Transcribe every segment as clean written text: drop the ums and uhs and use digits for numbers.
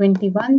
21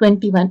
21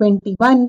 21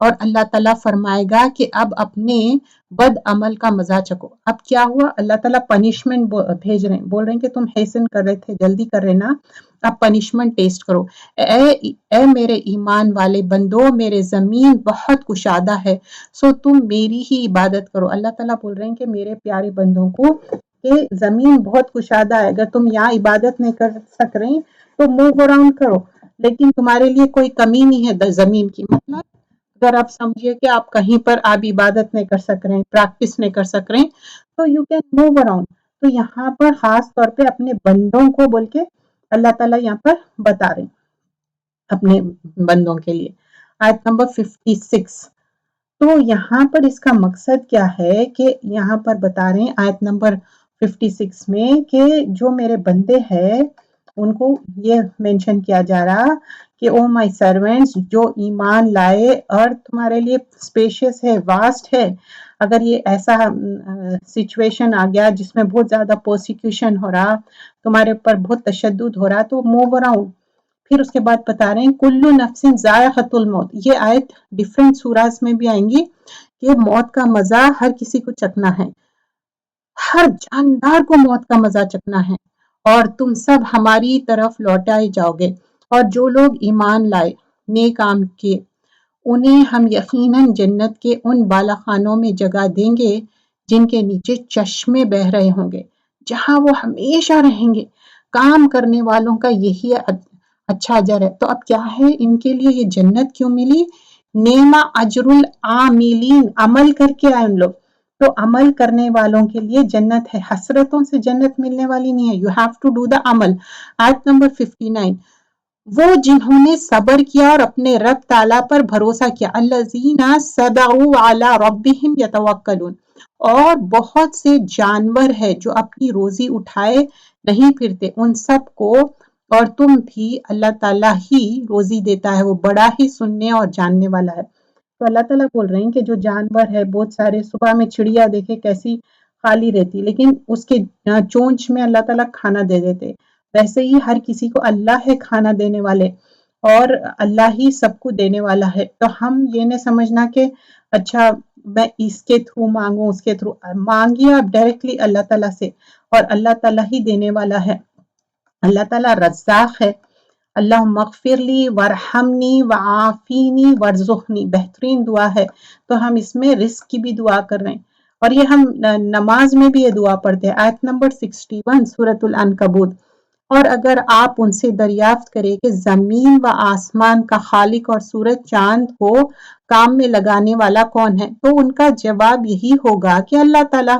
اور اللہ تعالیٰ فرمائے گا کہ اب اپنے بد عمل کا مزہ چکو۔ اب کیا ہوا، اللہ تعالیٰ پنشمنٹ بھیج رہے ہیں، بول رہے ہیں کہ تم حسن کر رہے تھے، جلدی کر رہے نا، اب پنشمنٹ ٹیسٹ کرو۔ اے میرے ایمان والے بندو، میرے زمین بہت کشادہ ہے، سو تم میری ہی عبادت کرو۔ اللہ تعالیٰ بول رہے ہیں کہ میرے پیارے بندوں کو کہ زمین بہت کشادہ ہے، اگر تم یہاں عبادت نہیں کر سک رہے تو موو اراؤنڈ کرو، لیکن تمہارے لیے کوئی کمی نہیں ہے زمین کی۔ مطلب اگر آپ سمجھیے کہ آپ کہیں پر آپ عبادت نہیں کر سک رہے ہیں، پریکٹس نہیں کر سک رہے ہیں، تو یو کین موو اراؤنڈ۔ تو یہاں پر خاص طور پہ اپنے بندوں کو بول کے اللہ تعالیٰ یہاں پر بتا رہے ہیں اپنے بندوں کے لیے۔ آیت نمبر 56، تو یہاں پر اس کا مقصد کیا ہے کہ یہاں پر بتا رہے ہیں آیت نمبر 56 میں کہ جو میرے بندے ہیں ان کو یہ مینشن کیا جا رہا کہ او مائی سرونٹس، جو ایمان لائے، ارتھ تمہارے لیے اسپیشیس ہے، واسٹ ہے، اگر یہ ایسا سچویشن آ گیا جس میں بہت زیادہ پرسیکیوشن ہو رہا، تمہارے اوپر بہت تشدد ہو رہا، تو موو اراؤنڈ۔ پھر اس کے بعد بتا رہے ہیں کلو نفس ذائقۃ الموت، یہ آیت ڈفرینٹ سوراز میں بھی آئیں گی کہ موت کا مزہ ہر کسی کو چکنا ہے، ہر جاندار کو موت کا مزہ چکنا ہے، اور تم سب ہماری طرف لوٹائے جاؤ گے، اور جو لوگ ایمان لائے، نیک کام کیے، انہیں ہم یقیناً جنت کے ان بالا خانوں میں جگہ دیں گے جن کے نیچے چشمے بہ رہے ہوں گے، جہاں وہ ہمیشہ رہیں گے۔ کام کرنے والوں کا یہی اچھا اجر ہے۔ تو اب کیا ہے، ان کے لیے یہ جنت کیوں ملی؟ نعم اجر العاملین، عمل کر کے آئے ان لوگ، تو عمل کرنے والوں کے لیے جنت ہے، حسرتوں سے جنت ملنے والی نہیں ہے، you have to do the عمل۔ آیت نمبر 59، وہ جنہوں نے صبر کیا اور اپنے رب تعالیٰ پر بھروسہ کیا، الذین صبروا علی ربہم یتوکلون، اور بہت سے جانور ہے جو اپنی روزی اٹھائے نہیں پھرتے، ان سب کو اور تم بھی اللہ تعالیٰ ہی روزی دیتا ہے، وہ بڑا ہی سننے اور جاننے والا ہے۔ تو اللہ تعالیٰ بول رہے ہیں کہ جو جانور ہے بہت سارے، صبح میں چڑیا دیکھے کیسی خالی رہتی، لیکن اس کے چونچ میں اللہ تعالیٰ کھانا دے دیتے، ویسے ہی ہر کسی کو اللہ ہے کھانا دینے والے، اور اللہ ہی سب کو دینے والا ہے۔ تو ہم یہ نہیں سمجھنا کہ اچھا میں اس کے تھرو مانگوں، اس کے تھرو مانگیے، آپ ڈائریکٹلی اللہ تعالیٰ سے، اور اللہ تعالیٰ ہی دینے والا ہے۔ اللہ تعالیٰ رزاق ہے۔ اللہ مغفر لی ورحمنی وعافینی ورزقنی، بہترین دعا ہے۔ تو ہم اس میں رزق کی بھی دعا کر رہے ہیں، اور یہ ہم نماز میں بھی یہ دعا پڑھتے ہیں۔ آیت نمبر 61 سورۃ العنکبوت، اور اگر آپ ان سے دریافت کریں کہ زمین و آسمان کا خالق اور سورج چاند کو کام میں لگانے والا کون ہے، تو ان کا جواب یہی ہوگا کہ اللہ تعالیٰ۔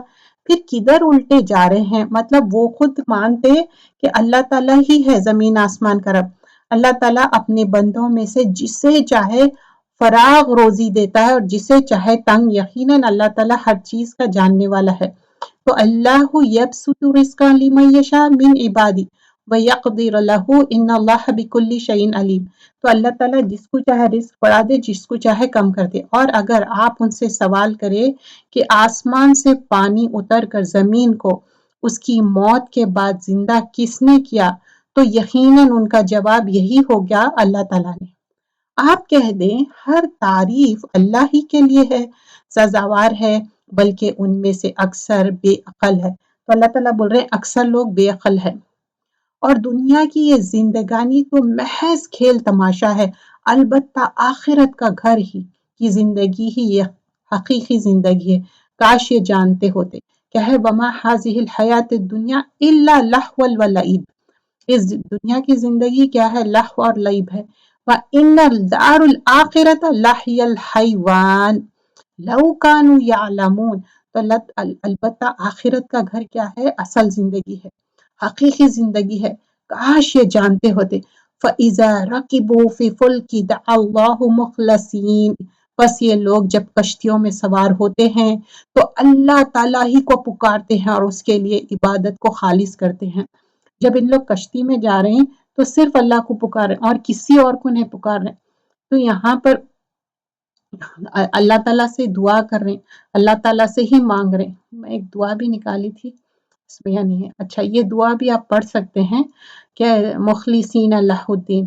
پھر کدھر الٹے جا رہے ہیں، مطلب وہ خود مانتے کہ اللہ تعالیٰ ہی ہے زمین آسمان کا رب۔ اللہ تعالیٰ اپنے بندوں میں سے جسے چاہے فراغ روزی دیتا ہے اور جسے چاہے تنگ، یقیناً اللہ تعالیٰ ہر چیز کا جاننے والا ہے۔ تو اللہ یبسط الرزق لمن یشاء من عبادی ویقدر لہ ان اللہ بکل شیء علیم۔ تو اللہ تعالیٰ جس کو چاہے رزق بڑھا دے، جس کو چاہے کم کر دے۔ اور اگر آپ ان سے سوال کرے کہ آسمان سے پانی اتر کر زمین کو اس کی موت کے بعد زندہ کس نے کیا، تو یقیناً ان کا جواب یہی ہو گیا، اللہ تعالیٰ نے۔ آپ کہہ دیں ہر تعریف اللہ ہی کے لیے ہے، سزاوار ہے، بلکہ ان میں سے اکثر بے عقل ہے۔ تو اللہ تعالیٰ بول رہے ہیں اکثر لوگ بے عقل ہے، اور دنیا کی یہ زندگانی تو محض کھیل تماشا ہے، البتہ آخرت کا گھر ہی کی زندگی ہی یہ حقیقی زندگی ہے، کاش یہ جانتے ہوتے۔ کیا ہے، وما ہذہ الحیات الدنیا الا لہو ولعب، اس دنیا کی زندگی کیا ہے، لہو اور لعب ہے۔ وَإِنَّ الدَّارُ الْآخِرَةَ لَهِيَ الْحَيْوَانُ لَوْ كَانُوا يَعْلَمُونَ، تو البتہ آخرت کا گھر کیا ہے، اصل زندگی ہے، حقیقی زندگی ہے، کاش یہ جانتے ہوتے۔ فَإِذَا رَكِبُوا فِي الْفُلْكِ دَعَوُا اللَّهَ مُخْلَصِينَ، بس یہ لوگ جب کشتیوں میں سوار ہوتے ہیں تو اللہ تعالیٰ ہی کو پکارتے ہیں اور اس کے لیے عبادت کو خالص کرتے ہیں۔ جب ان لوگ کشتی میں جا رہے ہیں تو صرف اللہ کو پکار رہے ہیں اور کسی اور کو نہیں پکار رہے، تو یہاں پر اللہ تعالیٰ سے دعا کر رہے ہیں، اللہ تعالیٰ سے ہی مانگ رہے ہیں۔ میں ایک دعا بھی نکالی تھی، اس میں نہیں ہے، اچھا یہ دعا بھی آپ پڑھ سکتے ہیں کہ مخلصین اللہ الدین،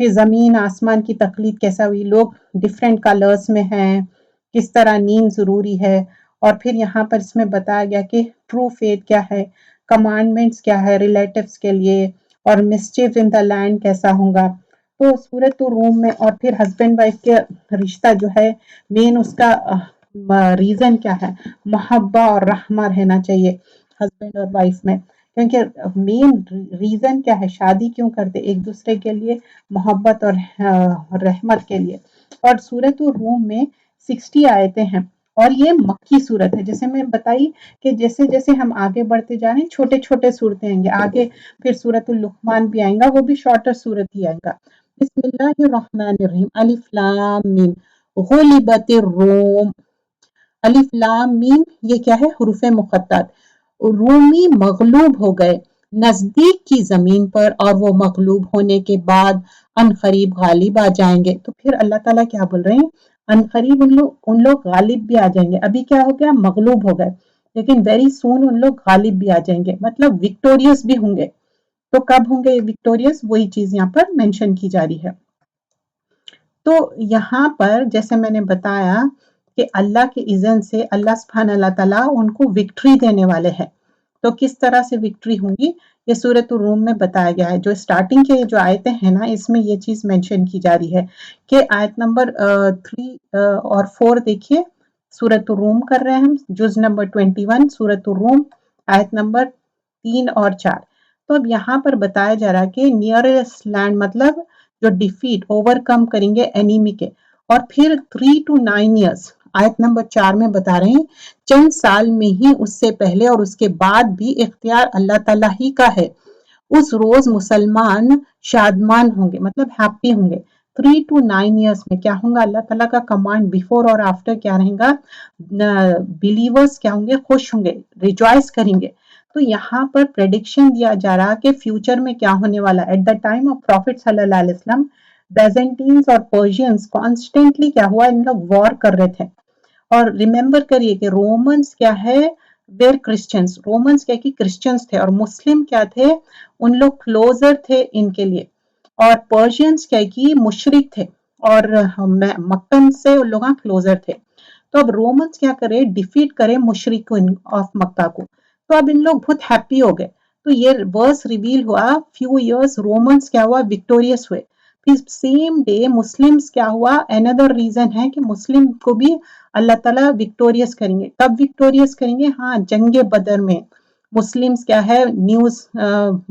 پھر زمین آسمان کی تخلیق کیسا ہوئی، لوگ ڈفرینٹ کلرز میں ہیں، کس طرح نیند ضروری ہے، اور پھر یہاں پر اس میں بتایا گیا کہ ٹرو فیتھ کیا ہے، کمانڈمنٹس کیا ہے ریلیٹیوز کے لیے، اور مسچیف ان دا لینڈ کیسا ہوگا۔ تو سورۃ الروم میں، اور پھر ہسبینڈ وائف کے رشتہ جو ہے مین اس کا ریزن کیا ہے، محبہ اور رحمہ رہنا چاہیے ہسبینڈ اور وائف میں، کیونکہ مین ریزن کیا ہے، شادی کیوں کرتے ایک دوسرے کے لیے، محبت اور رحمت کے لیے۔ اور سورۃ الروم میں 60 آیتیں ہیں، اور یہ مکی صورت ہے، جیسے میں بتائی کہ جیسے جیسے ہم آگے بڑھتے جا رہے ہیں چھوٹے چھوٹے صورتیں آئیں گے آگے، پھر سورۃ اللقمان بھی آئیں گا، وہ بھی شارٹر صورت ہی آئے گا۔ بسم اللہ الرحمن الرحیم، الف لام میم، غلبت الروم، الف لام میم یہ کیا ہے، حروف مقطعات، رومی مغلوب ہو گئے نزدیک کی زمین پر، اور وہ مغلوب ہونے کے بعد ان قریب غالب آ جائیں گے۔ تو پھر اللہ تعالیٰ کیا بول رہے ہیں، ان قریب ان لوگ غالب بھی آ جائیں گے، ابھی کیا ہو گیا، مغلوب ہو گئے، لیکن ویری سون ان لوگ غالب بھی آ جائیں گے، مطلب وکٹوریس بھی ہوں گے۔ تو کب ہوں گے وکٹوریس، وہی چیز یہاں پر مینشن کی جا رہی ہے۔ تو یہاں پر جیسے میں نے بتایا کہ اللہ کے اذن سے اللہ سبحانہ اللہ تعالیٰ ان کو وکٹری دینے والے ہیں۔ تو کس طرح سے وکٹری ہوں گی، یہ سورۃ الروم میں بتایا گیا ہے۔ جو اسٹارٹنگ کے جو آیتیں ہیں نا، اس میں یہ چیز مینشن کی جا رہی ہے کہ آیت نمبر 3 اور 4 دیکھیے، سورۃ الروم کر رہے ہیں ہم، جز نمبر 21 سورۃ الروم، آیت نمبر 3 اور 4۔ تو اب یہاں پر بتایا جا رہا ہے کہ نیئرسٹ لینڈ مطلب جو ڈیفیٹ اوور کم کریں گے اینیمی کے، اور پھر 3 to 9 years، آیت نمبر 4 میں بتا رہے ہیں چند سال میں ہی اس سے پہلے اور اس کے بعد بھی اختیار اللہ تعالیٰ ہی کا ہے۔ اس روز مسلمان شادمان ہوں گے، مطلب ہیپی ہوں گے۔ 3 to 9 years میں کیا ہوں گا، اللہ تعالیٰ کا کمانڈ بیفور اور آفٹر کیا رہیں گا، بلیورز کیا ہوں گے، خوش ہوں گے، ریجوائز کریں گے۔ تو یہاں پر پریڈکشن دیا جا رہا کہ فیوچر میں کیا ہونے والا، at the time of prophet صلی اللہ علیہ وسلم بیزنٹینز اور پرشینز کانسٹنٹلی کیا ہوا، ان لوگ وار کر رہے تھے۔ اور ریممبر کریے کہ رومنز کیا ہے، ویر کرسچنز، رومنز کیا کہ کرسچنز تھے، اور مسلم کیا تھے، ان لوگ کلوزر تھے ان کے لیے، اور پرشینز کیا کہ مشرک تھے، اور مکن سے ان لوگ کلوزر تھے۔ تو اب رومنز کیا کرے، ڈیفیٹ کرے مشرک آف مکہ کو، تو اب ان لوگ بہت ہیپی ہو گئے۔ تو یہ ورس ریویل ہوا، فیو ایئرس رومنز کیا ہوا، وکٹوریس ہوئے۔ پھر سیم ڈے مسلمز کیا ہوا، اندر ریزن ہے کہ مسلم کو بھی اللہ تعالیٰ وکٹوریس کریں گے۔ کب وکٹوریس کریں گے، ہاں جنگ بدر میں مسلمز کیا ہے نیوز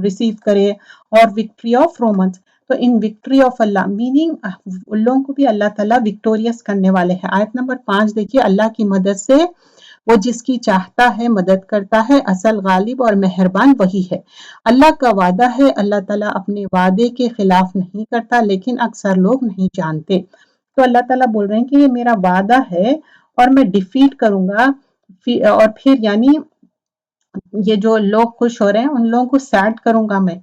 ریسیو کرے، اور وکٹری آف رومنز۔ تو in victory of Allah meaning ان لوگوں کو بھی اللہ تعالیٰ وکٹوریس کرنے والے ہیں۔ آیت نمبر 5 دیکھیے، اللہ کی مدد سے وہ جس کی چاہتا ہے مدد کرتا ہے، اصل غالب اور مہربان وہی ہے۔ اللہ کا وعدہ ہے، اللہ تعالیٰ اپنے وعدے کے خلاف نہیں کرتا، لیکن اکثر لوگ نہیں جانتے۔ تو اللہ تعالیٰ بول رہے ہیں کہ یہ میرا وعدہ ہے، اور میں ڈیفیٹ کروں گا، اور پھر یعنی یہ جو لوگ خوش ہو رہے ہیں ان لوگوں کو سیڈ کروں گا میں۔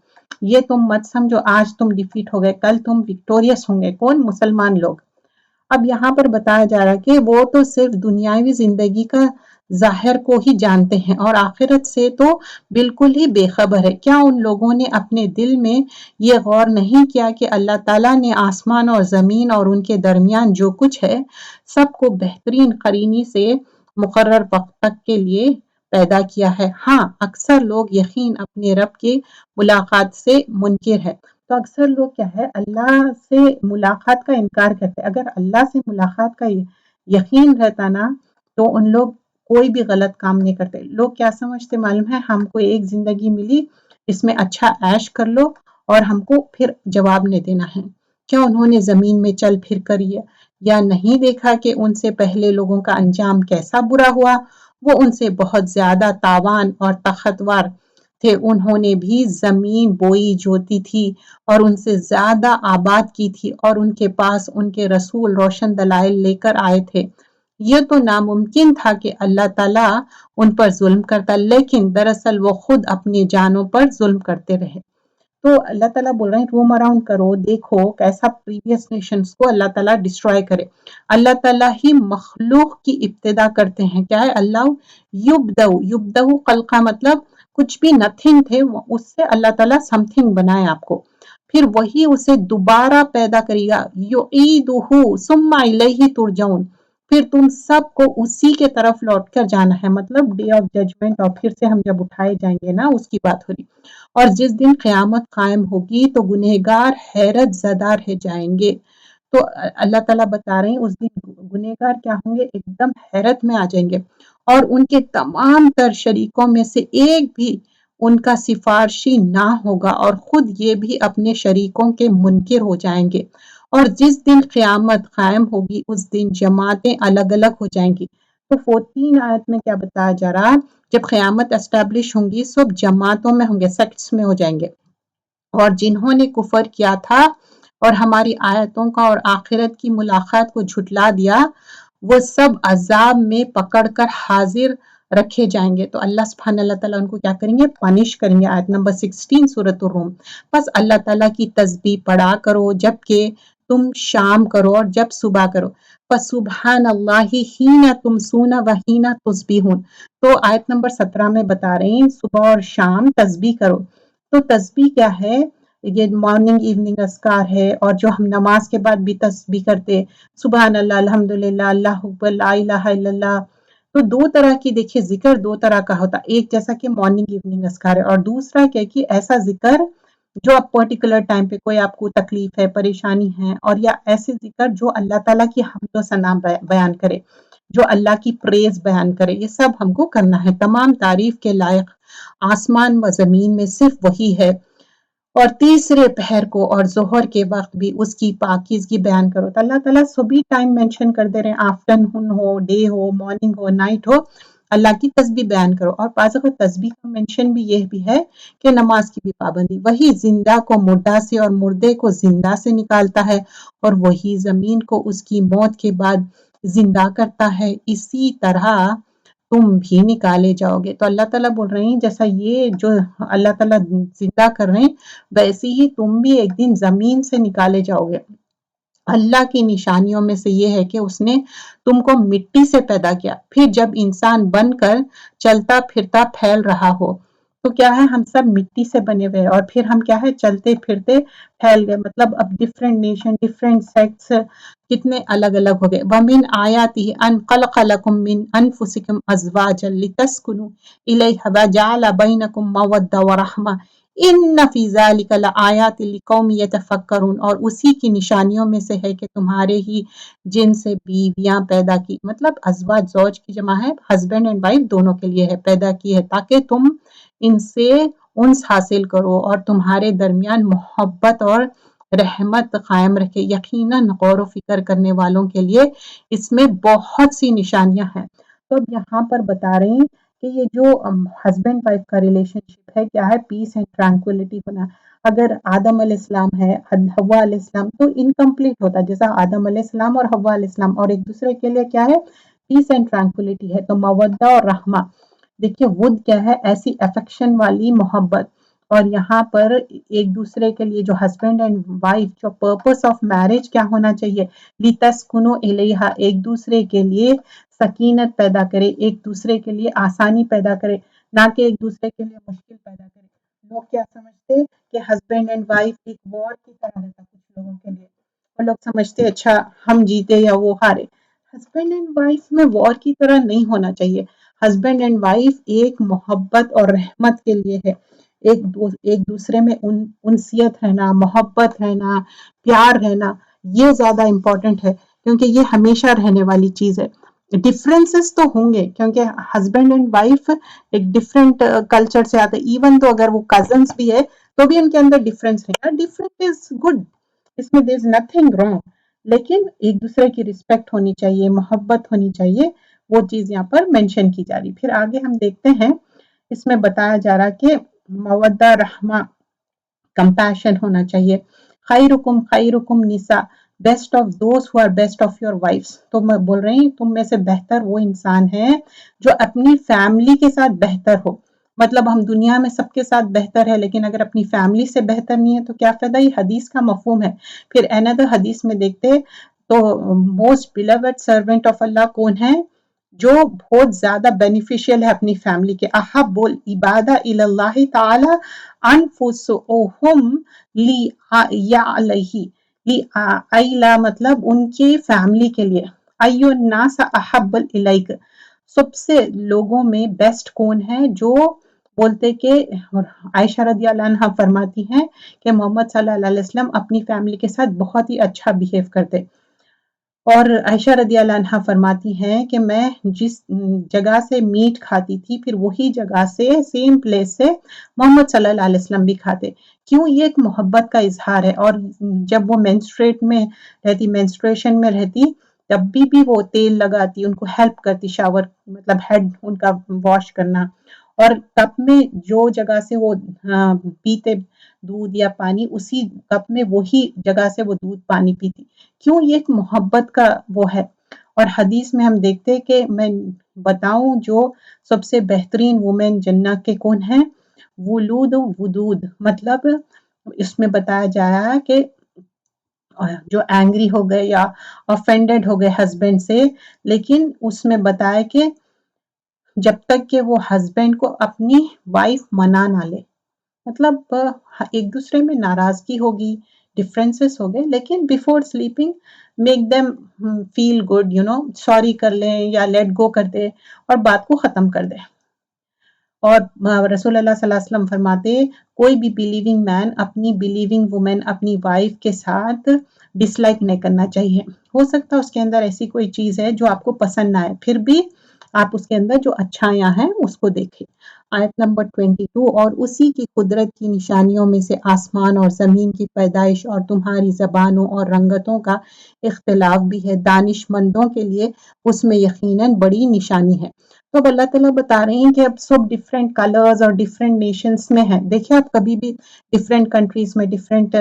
یہ تم مت سمجھو آج تم ڈیفیٹ ہو گئے، کل تم وکٹوریس ہوں گے، کون، مسلمان لوگ۔ اب یہاں پر بتایا جا رہا ہے کہ وہ تو صرف دنیاوی زندگی کا ظاہر کو ہی جانتے ہیں، اور آخرت سے تو بالکل ہی بے خبر ہے۔ کیا ان لوگوں نے اپنے دل میں یہ غور نہیں کیا کہ اللہ تعالیٰ نے آسمان اور زمین اور ان کے درمیان جو کچھ ہے سب کو بہترین قرینی سے مقرر وقت تک کے لیے پیدا کیا ہے۔ ہاں اکثر لوگ یقین اپنے رب کی ملاقات سے منکر ہے۔ تو اکثر لوگ کیا ہے، اللہ سے ملاقات کا انکار کرتے۔ اگر اللہ سے ملاقات کا یقین رہتا نا، تو ان لوگ کوئی بھی غلط کام نہیں کرتے۔ لوگ کیا سمجھتے معلوم ہے، ہم کو ایک زندگی ملی، اس میں اچھا عیش کر لو، اور ہم کو پھر جواب نہیں دینا ہے۔ کیا انہوں نے زمین میں چل پھر کر یا نہیں دیکھا کہ ان سے پہلے لوگوں کا انجام کیسا برا ہوا، وہ ان سے بہت زیادہ تاوان اور طاقتور تھے، انہوں نے بھی زمین بوئی جوتی تھی اور ان سے زیادہ آباد کی تھی، اور ان کے پاس ان کے رسول روشن دلائل لے کر آئے تھے۔ یہ تو ناممکن تھا کہ اللہ تعالیٰ ان پر ظلم کرتا، لیکن دراصل وہ خود اپنی جانوں پر ظلم کرتے رہے۔ تو اللہ تعالیٰ بول رہے ہیں روم اراؤنڈ کرو، دیکھو کیسا پریویس نیشنز کو اللہ تعالیٰ ڈسٹروائے کرے۔ اللہ تعالیٰ ہی مخلوق کی ابتدا کرتے ہیں، کیا ہے، اللہ یبدو خلقہ، مطلب کچھ بھی نتھنگ تھے، اس سے اللہ تعالیٰ سم تھنگ بنائے آپ کو۔ پھر وہی اسے دوبارہ پیدا کرے گا، یعیدہ ثم الیہ ترجعون، پھر تم سب کو اسی کے طرف لوٹ کر جانا ہے، مطلب ڈے آف ججمنٹ، اور پھر سے ہم جب اٹھائے جائیں گے نا، اس کی بات ہو رہی۔ اور جس دن قیامت قائم ہوگی تو گنہگار حیرت زدہ رہ جائیں گے۔ تو اللہ تعالیٰ بتا رہے ہیں اس دن گنہگار کیا ہوں گے، ایک دم حیرت میں آ جائیں گے، اور ان کے تمام تر شریکوں میں سے ایک بھی ان کا سفارشی نہ ہوگا، اور خود یہ بھی اپنے شریکوں کے منکر ہو جائیں گے۔ اور جس دن قیامت قائم ہوگی اس دن جماعتیں الگ الگ ہو جائیں گی۔ تو 14 آیت میں کیا بتایا جا رہا، جب قیامت اسٹیبلش ہوں گی سب جماعتوں میں ہوں گے، سیکٹس میں ہو جائیں گے، اور جنہوں نے کفر کیا تھا اور ہماری آیتوں کا اور آخرت کی ملاقات کو جھٹلا دیا، وہ سب عذاب میں پکڑ کر حاضر رکھے جائیں گے۔ تو اللہ سبحانہ اللہ تعالیٰ ان کو کیا کریں گے، پنش کریں گے۔ آیت نمبر 16 سورۃ الروم۔ بس اللہ تعالیٰ کی تسبیح پڑھا کرو جب کہ تم شام کرو اور جب صبح کرو، فسبحان اللہ حین تمسون وحین تصبحون۔ تو آیت نمبر 17 میں بتا رہے ہیں صبح اور شام تسبیح کرو۔ تو تسبیح کیا ہے، یہ مارننگ ایوننگ اذکار ہے، اور جو ہم نماز کے بعد بھی تسبیح کرتے، سبحان اللہ، الحمدللہ، اللہ اکبر، لا الہ الا اللہ۔ تو دو طرح کی دیکھیے ذکر دو طرح کا ہوتا، ایک جیسا کہ مارننگ ایوننگ اذکار ہے، اور دوسرا کیا کہ ایسا ذکر جو آپ پرٹیکولر ٹائم پہ کوئی آپ کو تکلیف ہے، پریشانی ہے، اور یا ایسے ذکر جو اللہ تعالیٰ کی حمد و ثنا بیان کرے، جو اللہ کی پریز بیان کرے، یہ سب ہم کو کرنا ہے۔ تمام تعریف کے لائق آسمان و زمین میں صرف وہی ہے، اور تیسرے پہر کو اور ظہر کے وقت بھی اس کی پاکیزگی بیان کرو۔ تو اللہ تعالیٰ سبھی ٹائم مینشن کر دے رہے ہیں، آفٹرنون ہو، ڈے ہو، مارننگ ہو، نائٹ ہو، اللہ کی تسبیح بیان کرو۔ اور بعض اوقات تسبیح کا مینشن بھی یہ بھی ہے کہ نماز کی بھی پابندی، وہی زندہ کو مردہ سے اور مردے کو زندہ سے نکالتا ہے، اور وہی زمین کو اس کی موت کے بعد زندہ کرتا ہے، اسی طرح تم بھی نکالے جاؤ گے۔ تو اللہ تعالیٰ بول رہے ہیں جیسا یہ جو اللہ تعالیٰ زندہ کر رہے ہیں ویسے ہی تم بھی ایک دن زمین سے نکالے جاؤ گے۔ اللہ کی نشانیوں میں سے یہ ہے کہ اس نے تم کو مٹی سے پیدا کیا، پھر جب انسان بن کر چلتا پھرتا پھیل رہا ہو تو کیا ہے، ہم سب مٹی سے بنے ہوئے، اور پھر ہم کیا ہے، چلتے پھرتے پھیل گئے، مطلب اب ڈفرینٹ نیشن، ڈفرینٹ سیکٹس کتنے الگ الگ ہو گئے۔ وَمِنْ آیَاتِهِ أَنْ خَلَقَ لَكُم مِّنْ أَنفُسِكُمْ أَزْوَاجًا لِتَسْكُنُوا إِلَيْهَا وَجَعَلَ بَيْنَكُم مَّوَدَّةً وَرَحْمَةً إِنَّ فِي ذَلِكَ لَآيَاتٍ لِقَوْمٍ يَتَفَكَّرُونَ۔ اور اسی کی نشانیوں میں سے ہے کہ تمہارے ہی جن سے بیویاں پیدا کی، مطلب ازواج، زوج کی جمع ہے، ہسبینڈ اینڈ وائف دونوں کے لیے ہے، پیدا کی ہے تاکہ تم ان سے انس حاصل کرو اور تمہارے درمیان محبت اور رحمت قائم رکھے۔ یقیناً غور و فکر کرنے والوں کے لیے اس میں بہت سی نشانیاں ہیں۔ تو اب یہاں پر بتا رہے ہیں کہ یہ جو ہسبینڈ وائف کا ریلیشن شپ ہے کیا ہے، پیس اینڈ ٹرانکولیٹی ہونا۔ اگر آدم علیہ السلام ہے، حوا علیہ السلام، تو انکمپلیٹ ہوتا، جیسا آدم علیہ السلام اور حوا علیہ السلام، اور ایک دوسرے کے لیے کیا ہے، پیس اینڈ ٹرانکولیٹی ہے۔ تو مودہ اور رحمہ، دیکھیے ود کیا ہے، ایسی افیکشن والی محبت، اور یہاں پر ایک دوسرے کے لیے جو ہسبینڈ اینڈ وائف، جو پرپس آف میرج کیا ہونا چاہیے، لِتَسْكُنُوا إِلَيْهَا، ایک دوسرے کے لیے سکینت پیدا کرے، ایک دوسرے کے لیے آسانی پیدا کرے، نہ کہ ایک دوسرے کے لیے مشکل پیدا کرے۔ لوگ کیا سمجھتے کہ ہسبینڈ اینڈ وائف ایک وار کی طرح رہتا کچھ لوگوں کے لیے، اور لوگ سمجھتے اچھا ہم جیتے یا وہ ہارے۔ ہسبینڈ اینڈ وائف میں وار کی طرح نہیں ہونا چاہیے۔ ہسبینڈ اینڈ وائف ایک محبت اور رحمت کے لیے ہے، ایک دوسرے میں انسیت رہنا، محبت رہنا، پیار رہنا، یہ زیادہ امپورٹنٹ ہے، کیونکہ یہ ہمیشہ رہنے والی چیز ہے۔ ڈفرینسز تو ہوں گے کیونکہ ہسبینڈ اینڈ وائف ایک ڈفرینٹ کلچر سے آتے، ایون تو اگر وہ کزنس بھی ہے تو بھی ان کے اندر ڈفرینس رہے گا۔ ڈفرینٹ از گڈ، اس میں دیر از نتھنگ رانگ، لیکن ایک دوسرے کی رسپیکٹ ہونی چاہیے، محبت ہونی چاہیے، وہ چیز یہاں پر مینشن کی جا رہی۔ پھر آگے ہم دیکھتے ہیں، اس میں بتایا جا رہا کہ مودہ رحمہ، کمپیشن ہونا چاہیے۔ خیرکم خیرکم نساء، best of those who are best of your wives. تو میں بول رہی ہوں تم میں سے بہتر وہ انسان ہے جو اپنی فیملی کے ساتھ بہتر ہو۔ مطلب ہم دنیا میں سب کے ساتھ بہتر ہے، لیکن اگر اپنی فیملی سے بہتر نہیں ہے تو کیا فائدہ، یہ حدیث کا مفہوم ہے۔ پھر another حدیث میں دیکھتے تو موسٹ beloved servant آف اللہ کون ہے، جو بہت زیادہ بینیفیشیل ہے اپنی فیملی کے. احبُّ العبادہ الی اللہ تعالی انفسہم لیعلیہ مطلب ان کی فیملی کے لیے. ای الناس احب الیک سب سے لوگوں میں بیسٹ کون ہے؟ جو بولتے کہ عائشہ رضی اللہ عنہا فرماتی ہیں کہ محمد صلی اللہ علیہ وسلم اپنی فیملی کے ساتھ بہت ہی اچھا بیہیو کرتے. اور عائشہ رضی اللہ عنہا فرماتی ہیں کہ میں جس جگہ سے میٹ کھاتی تھی پھر وہی جگہ سے سیم پلیس سے محمد صلی اللہ علیہ وسلم بھی کھاتے. کیوں؟ یہ ایک محبت کا اظہار ہے. اور جب وہ مینسٹریشن میں رہتی تب بھی وہ تیل لگاتی، ان کو ہیلپ کرتی، شاور مطلب ہیڈ ان کا واش کرنا. اور کپ میں جو جگہ سے وہ پیتے دودھ یا پانی اسی کپ میں وہی جگہ سے وہ دودھ پانی پیتی. کیوں؟ یہ ایک محبت کا وہ ہے. اور حدیث میں ہم دیکھتے کہ میں بتاؤں جو سب سے بہترین وومن جنت کے کون ہیں؟ ولود ودود مطلب اس میں بتایا جایا کہ جو اینگری ہو گئے یا offended ہو گئے ہسبینڈ سے، لیکن اس میں بتایا کہ جب تک کہ وہ ہسبینڈ کو اپنی وائف منا نہ لے، مطلب ایک دوسرے میں ناراضگی ہوگی، ڈفرینسز ہو گئے، لیکن before sleeping make them feel good, sorry کر لیں یا لیٹ گو کر دے اور بات کو ختم کر دے. اور رسول اللہ صلی اللہ علیہ وسلم فرماتے کوئی بھی بلیونگ مین اپنی بلیونگ وومن اپنی وائف کے ساتھ ڈس لائک نہیں کرنا چاہیے. ہو سکتا ہے اس کے اندر ایسی کوئی چیز ہے جو آپ کو پسند نہ آئے، پھر بھی آپ اس کے اندر جو اچھائیاں ہیں اس کو دیکھیں. آیت نمبر 22 اور اسی کی قدرت کی نشانیوں میں سے آسمان اور زمین کی پیدائش اور تمہاری زبانوں اور رنگتوں کا اختلاف بھی ہے. دانش مندوں کے لیے اس میں یقیناً بڑی نشانی ہے. تو اب اللہ تعالیٰ بتا رہے ہیں کہ اب سب ڈفرینٹ کلرز اور ڈفرینٹ نیشنز میں ہیں. دیکھیں آپ کبھی بھی ڈفرینٹ کنٹریز میں ڈفرینٹ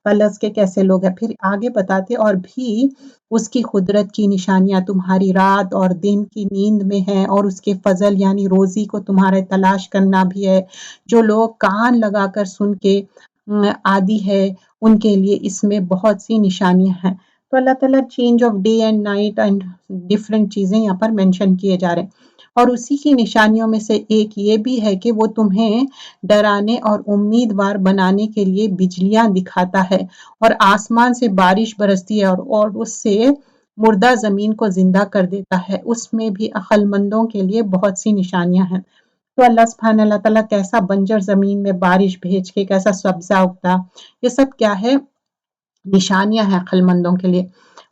کلرز کے کیسے لوگ ہیں. پھر آگے بتاتے اور بھی اس کی قدرت کی نشانیاں تمہاری رات اور دن کی نیند میں ہیں اور اس کے فضل یعنی روزی کو تمہارے تلاش کرنا بھی ہے. جو لوگ کان لگا کر سن کے عادی ہے ان کے لیے اس میں بہت سی نشانیاں ہیں. تو اللہ تعالیٰ change of day and night and different چیزیں یہاں پر مینشن کیے جا رہے ہیں. اور اسی کی نشانیوں میں سے ایک یہ بھی ہے کہ وہ تمہیں ڈرانے اور امیدوار بنانے کے لیے بجلیاں دکھاتا ہے اور آسمان سے بارش برستی ہے اور اس سے مردہ زمین کو زندہ کر دیتا ہے. اس میں بھی عقل مندوں کے لیے بہت سی نشانیاں ہیں. تو اللہ سبحانہ اللہ تعالیٰ کیسا بنجر زمین میں بارش بھیج کے کیسا سبزہ اگتا، یہ سب کیا ہے؟ نشانیاں ہیں عقل مندوں کے لیے.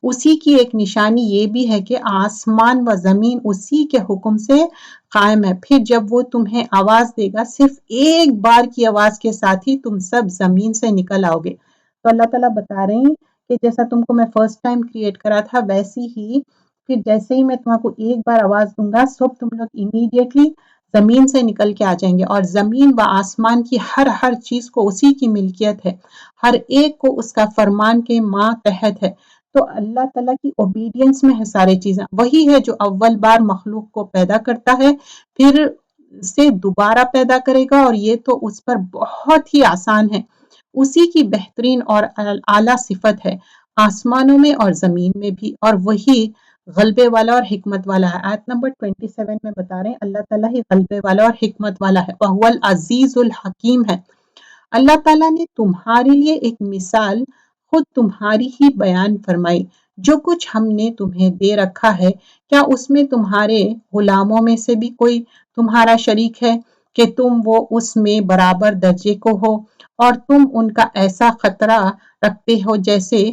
اسی کی ایک نشانی یہ بھی ہے کہ آسمان و زمین اسی کے حکم سے قائم ہے. پھر جب وہ تمہیں آواز دے گا صرف ایک بار کی آواز کے ساتھ ہی تم سب زمین سے نکل آؤ گے. تو اللہ تعالیٰ بتا رہے ہیں کہ جیسا تم کو میں فرسٹ ٹائم کریٹ کرا تھا ویسی ہی پھر جیسے ہی میں تم کو ایک بار آواز دوں گا سب تم لوگ امیڈیٹلی زمین سے نکل کے آ جائیں گے. اور زمین و آسمان کی ہر چیز کو اسی کی ملکیت ہے، ہر ایک کو اس کا فرمان کے ماتحت ہے. تو اللہ تعالیٰ کی اوبیڈینس میں ہے سارے چیزیں. وہی ہے جو اول بار مخلوق کو پیدا کرتا ہے پھر سے دوبارہ پیدا کرے گا، اور یہ تو اس پر بہت ہی آسان ہے. اسی کی بہترین اور اعلیٰ صفت ہے آسمانوں میں اور زمین میں بھی، اور وہی غلبے والا اور حکمت والا ہے. آیت نمبر 27 میں بتا رہے ہیں اللہ تعالیٰ ہی غلبے والا اور حکمت والا ہے. وَهُوَ الْعَزِيزُ الْحَكِيمُ ہے. اللہ تعالیٰ نے تمہارے لیے ایک مثال خود تمہاری ہی بیان فرمائی. جو کچھ ہم نے تمہیں دے رکھا ہے کیا اس میں تمہارے غلاموں میں سے بھی کوئی تمہارا شریک ہے کہ تم وہ اس میں برابر درجے کو ہو، اور تم ان کا ایسا خطرہ رکھتے ہو جیسے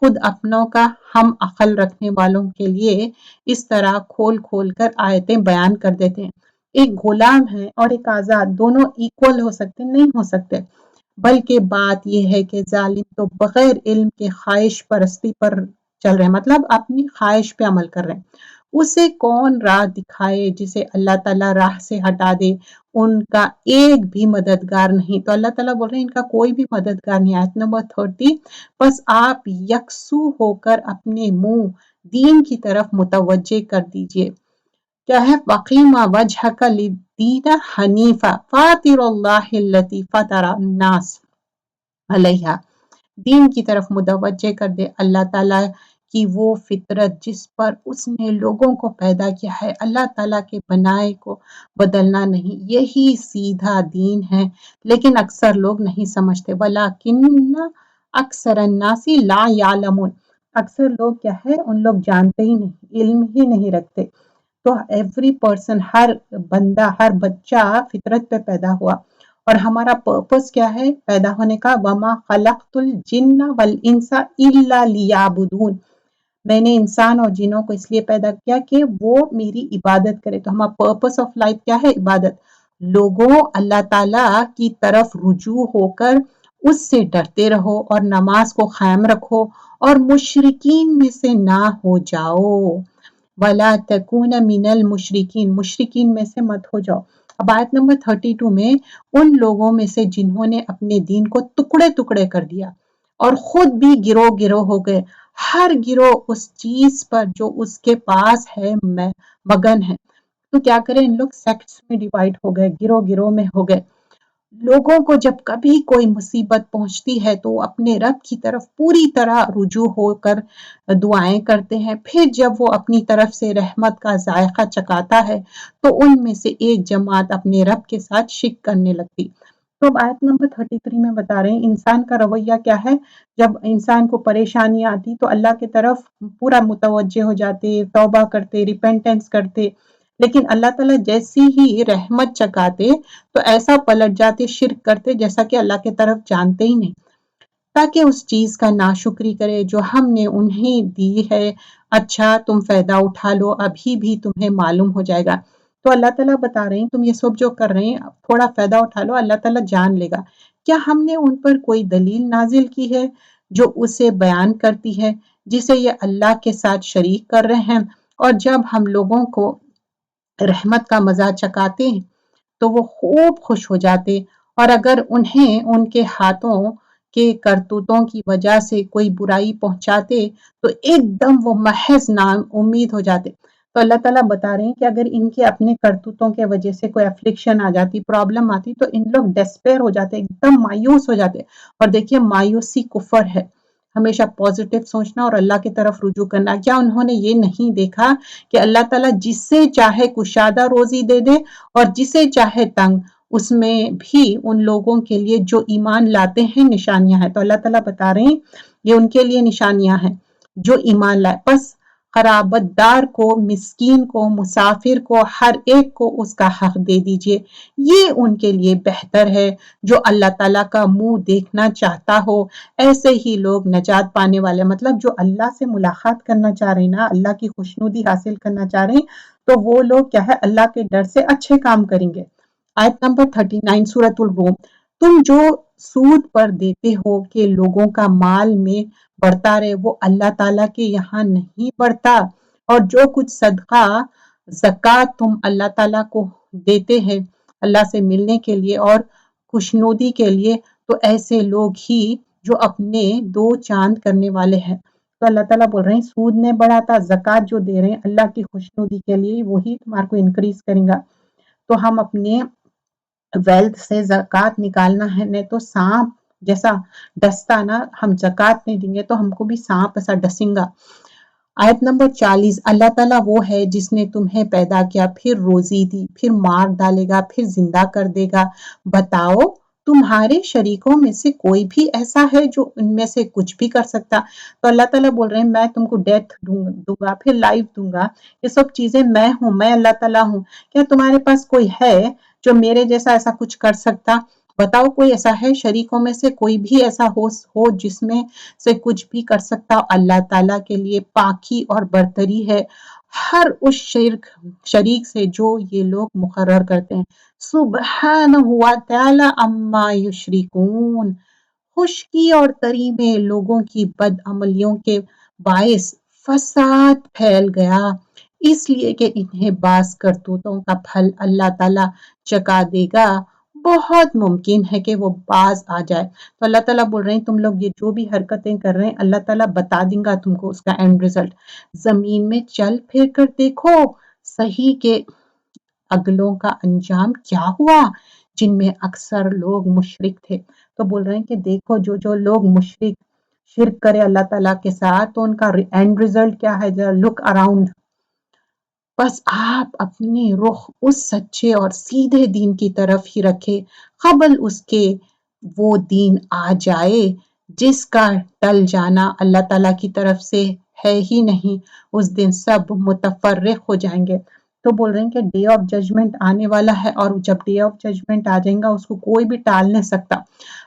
خود اپنوں کا؟ ہم عقل رکھنے والوں کے لیے اس طرح کھول کھول کر آیتیں بیان کر دیتے ہیں. ایک غلام ہے اور ایک آزاد دونوں ایکول ہو سکتے نہیں ہو سکتے، بلکہ بات یہ ہے کہ ظالم تو بغیر علم کے خواہش پرستی پر چل رہے ہیں، مطلب اپنی خواہش پہ عمل کر رہے ہیں. اسے کون راہ دکھائے جسے اللہ تعالیٰ راہ سے ہٹا دے؟ ان کا ایک بھی مددگار نہیں. تو اللہ تعالیٰ بول رہے ہیں ان کا کوئی بھی مددگار نہیں. آیت نمبر 30 بس آپ یکسو ہو کر اپنے منہ دین کی طرف متوجہ کر دیجئے. کیا ہے؟ وَقِيمَ وَجْهَكَ لِلدِّينَ حَنِيفًا فَاطِرَ اللَّهِ الَّذِي فَطَرَ النَّاسَ عَلَيْهَا. دین کی طرف متوجہ کر دے اللہ تعالیٰ کہ وہ فطرت جس پر اس نے لوگوں کو پیدا کیا ہے، اللہ تعالیٰ کے بنائے کو بدلنا نہیں، یہی سیدھا دین ہے، لیکن اکثر لوگ نہیں سمجھتے۔ وَلَٰكِنَّ أَكْثَرَ النَّاسِ لَا يَعْلَمُونَ، اکثر لوگ کیا ہے، ان لوگ جانتے ہی نہیں، علم ہی نہیں رکھتے۔ تو ایوری پرسن، ہر بندہ، ہر بچہ فطرت پہ پیدا ہوا، اور ہمارا پرپس کیا ہے پیدا ہونے کا؟ وَمَا خَلَقْتُ الْجِنَّ وَالْإِنسَ إِلَّا لِيَعْبُدُونَ، میں نے انسان اور جنوں کو اس لیے پیدا کیا کہ وہ میری عبادت کرے۔ تو ہمارا پرپس آف لائف کیا ہے؟ عبادت۔ لوگوں اللہ تعالیٰ کی طرف رجوع ہو کر اس سے ڈرتے رہو اور نماز کو قائم رکھو اور مشرکین میں سے نہ ہو جاؤ۔ وَلَا تَكُونَ مِنَ الْمُشْرِكِينَ، مشرکین میں سے مت ہو جاؤ۔ اب آیت نمبر 32 میں ان لوگوں میں سے جنہوں نے اپنے دین کو ٹکڑے ٹکڑے کر دیا اور خود بھی گروہ گروہ ہو گئے، ہر گروہ اس چیز پر جو اس کے پاس ہے مگن ہے، تو کیا کریں، ان لوگ سیکٹس میں ڈیوائیڈ ہو گئے، گروہ گروہ میں ہو گئے۔ لوگوں کو جب کبھی کوئی مصیبت پہنچتی ہے تو وہ اپنے رب کی طرف پوری طرح رجوع ہو کر دعائیں کرتے ہیں، پھر جب وہ اپنی طرف سے رحمت کا ذائقہ چکاتا ہے تو ان میں سے ایک جماعت اپنے رب کے ساتھ شرک کرنے لگتی۔ تو اب آیت نمبر 33 میں بتا رہے ہیں انسان کا رویہ کیا ہے۔ جب انسان کو پریشانیاں آتی تو اللہ کی طرف پورا متوجہ ہو جاتے، توبہ کرتے، ریپینٹنس کرتے، لیکن اللہ تعالیٰ جیسی ہی رحمت چکاتے تو ایسا پلٹ جاتے، شرک کرتے جیسا کہ اللہ کی طرف جانتے ہی نہیں، تاکہ اس چیز کا ناشکری کرے جو ہم نے انہیں دی ہے۔ اچھا تم فائدہ اٹھا لو، ابھی بھی تمہیں معلوم ہو جائے گا۔ تو اللہ تعالیٰ بتا رہے ہیں تم یہ سب جو کر رہے ہیں تھوڑا فائدہ اٹھا لو، اللہ تعالیٰ جان لے گا۔ کیا ہم نے ان پر کوئی دلیل نازل کی ہے جو اسے بیان کرتی ہے جسے یہ اللہ کے ساتھ شریک کر رہے ہیں؟ اور جب ہم لوگوں کو رحمت کا مزہ چکاتے ہیں تو وہ خوب خوش ہو جاتے، اور اگر انہیں ان کے ہاتھوں کے کرتوتوں کی وجہ سے کوئی برائی پہنچاتے تو ایک دم وہ محض نام امید ہو جاتے۔ تو اللہ تعالیٰ بتا رہے ہیں کہ اگر ان کے اپنے کرتوتوں کے وجہ سے کوئی افلکشن آ جاتی، پرابلم آتی، تو ان لوگ ڈسپیر ہو جاتے، ایک دم مایوس ہو جاتے۔ اور دیکھیے مایوسی کفر ہے، ہمیشہ پازیٹیو سوچنا اور اللہ کی طرف رجوع کرنا۔ کیا انہوں نے یہ نہیں دیکھا کہ اللہ تعالیٰ جس سے چاہے کشادہ روزی دے دے اور جسے چاہے تنگ؟ اس میں بھی ان لوگوں کے لیے جو ایمان لاتے ہیں نشانیاں ہیں۔ تو اللہ تعالیٰ بتا رہے ہیں یہ ان کے لیے نشانیاں ہیں جو ایمان لائے۔ پس قرابت دار کو، مسکین کو، مسافر کو، ہر ایک کو اس کا حق دے دیجئے، یہ ان کے لیے بہتر ہے جو اللہ تعالیٰ کا منہ دیکھنا چاہتا ہو۔ ایسے ہی لوگ نجات پانے والے، مطلب جو اللہ سے ملاقات کرنا چاہ رہے ہیں نا، اللہ کی خوشنودی حاصل کرنا چاہ رہے ہیں، تو وہ لوگ کیا ہے، اللہ کے ڈر سے اچھے کام کریں گے۔ آیت نمبر 39 سورۃ الروم، تم جو سود پر دیتے ہو کہ لوگوں کا مال میں بڑھتا رہے، وہ اللہ تعالیٰ کے یہاں نہیں بڑھتا، اور جو کچھ صدقہ زکوٰۃ تم اللہ تعالیٰ کو دیتے ہیں اللہ سے ملنے کے لیے اور خوشنودی کے لیے، تو ایسے لوگ ہی جو اپنے دو چاند کرنے والے ہیں۔ تو اللہ تعالیٰ بول رہے ہیں سود نہیں بڑھاتا، زکوٰۃ جو دے رہے ہیں اللہ کی خوشنودی کے لیے وہی تمہارے کو انکریز کرے گا۔ تو ہم اپنے ویلتھ سے زکوٰۃ نکالنا ہے، نہیں تو سانپ جیسا ڈستا نا، ہم زکوٰۃ نہیں دیں گے تو ہم کو بھی سانپ ایسا ڈسیں گا۔ آیت نمبر 40، اللہ تعالیٰ وہ ہے جس نے تمہیں پیدا کیا، پھر روزی دی، پھر مار ڈالے گا، پھر زندہ کر دے گا۔ بتاؤ تمہارے شریکوں میں سے کوئی بھی ایسا ہے جو ان میں سے کچھ بھی کر سکتا؟ تو اللہ تعالیٰ بول رہے ہیں میں تم کو ڈیتھ دوں گا، پھر لائف دوں گا، یہ سب چیزیں میں ہوں، میں اللہ تعالیٰ ہوں۔ کیا تمہارے پاس کوئی ہے جو میرے جیسا ایسا کچھ کر سکتا؟ بتاؤ کوئی ایسا ہے شریکوں میں سے کوئی بھی ایسا ہو جس میں سے کچھ بھی کر سکتا؟ اللہ تعالیٰ کے لیے پاکی اور برتری ہے ہر اس شریک سے جو یہ لوگ مقرر کرتے ہیں۔ سبحانہ و تعالی عما یشرکون، خشکی اور تری میں لوگوں کی بد عملیوں کے باعث فساد پھیل گیا، اس لیے کہ انہیں بعض کرتوتوں کا پھل اللہ تعالیٰ چکا دے گا، بہت ممکن ہے کہ وہ باز آ جائے۔ تو اللہ تعالیٰ بول رہے ہیں تم لوگ یہ جو بھی حرکتیں کر رہے ہیں اللہ تعالیٰ بتا دیں گا تم کو اس کا اینڈ رزلٹ۔ زمین میں چل پھر کر دیکھو صحیح کہ اگلوں کا انجام کیا ہوا جن میں اکثر لوگ مشرک تھے۔ تو بول رہے ہیں کہ دیکھو جو لوگ مشرک شرک کرے اللہ تعالیٰ کے ساتھ تو ان کا اینڈ ریزلٹ کیا ہے؟ ذرا لک اراؤنڈ. بس آپ اپنے رخ اس سچے اور سیدھے دین کی طرف ہی رکھے قبل اس کے وہ دین آ جائے جس کا ٹل جانا اللہ تعالیٰ کی طرف سے ہے ہی نہیں. اس دن سب متفرق ہو جائیں گے. تو بول رہے ہیں کہ ڈے آف ججمنٹ آنے والا ہے، اور جب ڈے آف ججمنٹ آ جائے گا اس کو کوئی بھی ٹال نہیں سکتا.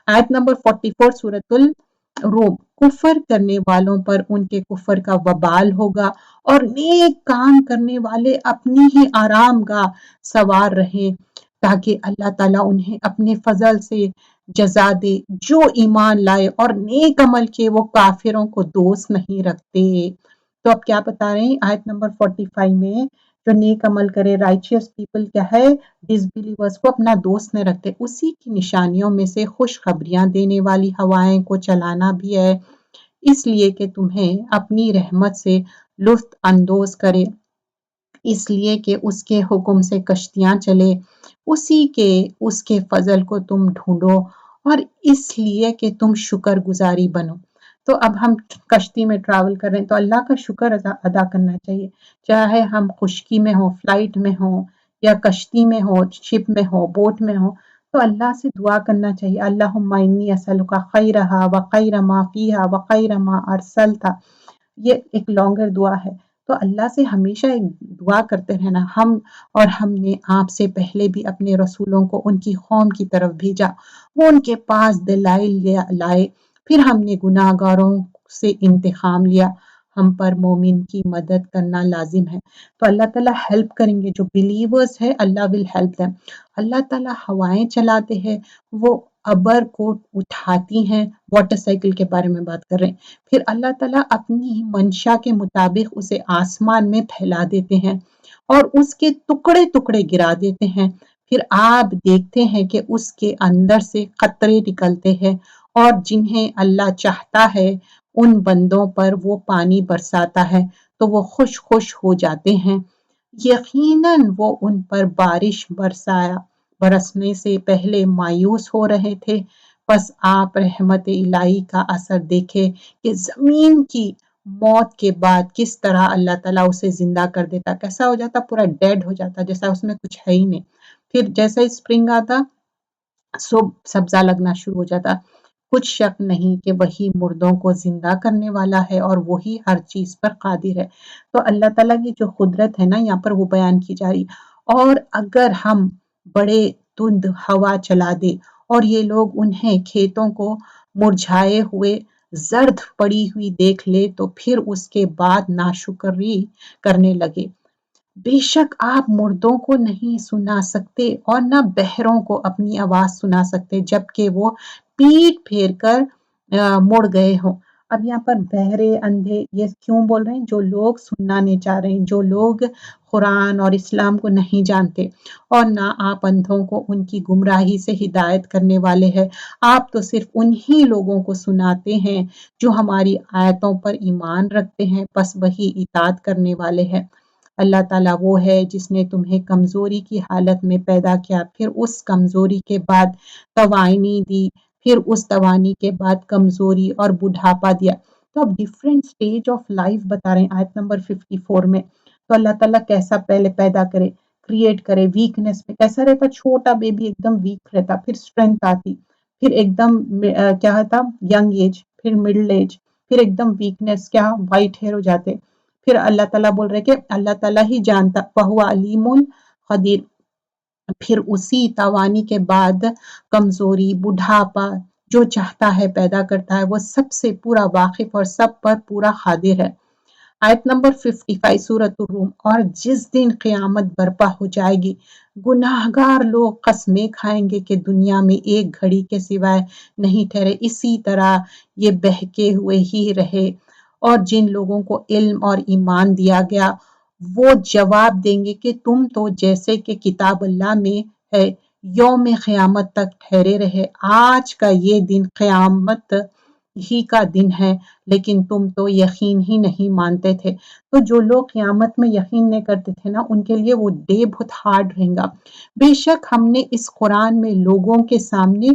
آیت نمبر 44 سورۃ الروم. کفر کرنے والوں پر ان کے کفر کا وبال ہوگا، اور نیک کام کرنے والے اپنی ہی آرام گاہ سوار رہیں، تاکہ اللہ تعالیٰ انہیں اپنے فضل سے جزا دے. جو ایمان لائے اور نیک عمل کے وہ کافروں کو دوست نہیں رکھتے. تو اب کیا بتا رہے ہیں آیت نمبر 45 میں؟ جو نیک عمل کرے، رائچیس پیپل کیا ہے؟ ڈس بلیورز کو اپنا دوست نہیں رکھتے. اسی کی نشانیوں میں سے خوشخبریاں دینے والی ہوائیں کو چلانا بھی ہے، اس لیے کہ تمہیں اپنی رحمت سے لطف اندوز کرے، اس لیے کہ اس کے حکم سے کشتیاں چلے، اس کے فضل کو تم ڈھونڈو، اور اس لیے کہ تم شکر گزاری بنو. تو اب ہم کشتی میں ٹریول کر رہے ہیں تو اللہ کا شکر ادا کرنا چاہیے، چاہے ہم خشکی میں ہوں، فلائٹ میں ہوں، یا کشتی میں ہو، شپ میں ہو، بوٹ میں ہو، تو اللہ سے دعا کرنا چاہیے. اللہم انی اسألک خیرہا وخیر ما فیہا وخیر ما ارسلتا. یہ ایک لانگر دعا ہے. تو اللہ سے ہمیشہ ایک دعا کرتے رہنا. ہم نے آپ سے پہلے بھی اپنے رسولوں کو ان کی قوم کی طرف بھیجا، وہ ان کے پاس دلائل لائے، پھر ہم نے گناہ گاروں سے انتقام لیا. ہم پر مومن کی مدد کرنا لازم ہے. تو اللہ تعالیٰ ہیلپ کریں گے. جو بلیورز ہے اللہ ول ہیلپ دیم. اللہ تعالیٰ ہوائیں چلاتے ہیں، وہ ابر کو اٹھاتی ہیں. واٹر سائیکل کے بارے میں بات کر رہے ہیں. پھر اللہ تعالیٰ اپنی منشا کے مطابق اسے آسمان میں پھیلا دیتے ہیں اور اس کے ٹکڑے ٹکڑے گرا دیتے ہیں. پھر آپ دیکھتے ہیں کہ اس کے اندر سے قطرے نکلتے ہیں، اور جنہیں اللہ چاہتا ہے ان بندوں پر وہ پانی برساتا ہے تو وہ خوش ہو جاتے ہیں. یقیناً وہ ان پر بارش برسنے سے پہلے مایوس ہو رہے تھے. بس آپ رحمت الہی کا اثر دیکھے کہ زمین کی موت کے بعد کس طرح اللہ تعالیٰ اسے زندہ کر دیتا. کیسا ہو جاتا؟ پورا ڈیڈ ہو جاتا، جیسا اس میں کچھ ہے ہی نہیں. پھر جیسے اسپرنگ آتا، سبزہ لگنا شروع ہو جاتا. کچھ شک نہیں کہ وہی مردوں کو زندہ کرنے والا ہے اور وہی ہر چیز پر قادر ہے. تو اللہ تعالیٰ کی جو قدرت ہے نا یہاں پر وہ بیان کی جا رہی. اور اگر ہم بڑے تند ہوا چلا دے اور یہ لوگ انہیں کھیتوں کو مرجھائے ہوئے زرد پڑی ہوئی دیکھ لے تو پھر اس کے بعد ناشکری کرنے لگے. بے شک آپ مردوں کو نہیں سنا سکتے اور نہ بہروں کو اپنی آواز سنا سکتے جبکہ وہ پیٹ پھیر کر مڑ گئے ہوں. اب یہاں پر بہرے اندھے یہ کیوں بول رہے ہیں؟ جو لوگ سننا نہیں چاہ رہے ہیں، جو لوگ قرآن اور اسلام کو نہیں جانتے، اور نہ آپ اندھوں کو ان کی گمراہی سے ہدایت کرنے والے ہیں. آپ تو صرف انہی لوگوں کو سناتے ہیں جو ہماری آیتوں پر ایمان رکھتے ہیں، بس وہی اطاعت کرنے والے ہیں. اللہ تعالیٰ وہ ہے جس نے تمہیں کمزوری کی حالت میں پیدا کیا، پھر اس کمزوری کے بعد توانائی دی، پھر اس توانائی کے بعد کمزوری اور بڑھاپا دیا. تو اب ڈیفرنٹ سٹیج آف لائف بتا رہے ہیں آیت نمبر 54 میں. تو اللہ تعالیٰ کیسا پہلے پیدا کرے، کریٹ کرے. ویکنس میں کیسا رہتا؟ چھوٹا بیبی ایک دم ویک رہتا، پھر اسٹرینتھ آتی، پھر ایک دم کیا ہوتا؟ ینگ ایج، پھر مڈل ایج، پھر ایک دم ویکنس، کیا وائٹ ہیئر ہو جاتے. پھر اللہ تعالیٰ بول رہے کہ اللہ تعالیٰ ہی جانتا، وَهُوَ عَلِيمٌ قدیر. پھر اسی توانی کے بعد کمزوری، بڑھاپا، جو چاہتا ہے پیدا کرتا ہے، وہ سب سے پورا واقف اور سب پر پورا قادر ہے. آیت نمبر 55 سورۃ الروم. اور جس دن قیامت برپا ہو جائے گی گناہگار لوگ قسمیں کھائیں گے کہ دنیا میں ایک گھڑی کے سوائے نہیں ٹھہرے، اسی طرح یہ بہکے ہوئے ہی رہے. اور جن لوگوں کو علم اور ایمان دیا گیا وہ جواب دیں گے کہ تم تو جیسے کہ کتاب اللہ میں ہے یوم قیامت تک ٹھہرے رہے. آج کا یہ دن قیامت ہی کا دن ہے لیکن تم تو یقین ہی نہیں مانتے تھے. تو جو لوگ قیامت میں یقین نہیں کرتے تھے نا ان کے لیے وہ ڈے بہت ہارڈ رہے گا. بے شک ہم نے اس قرآن میں لوگوں کے سامنے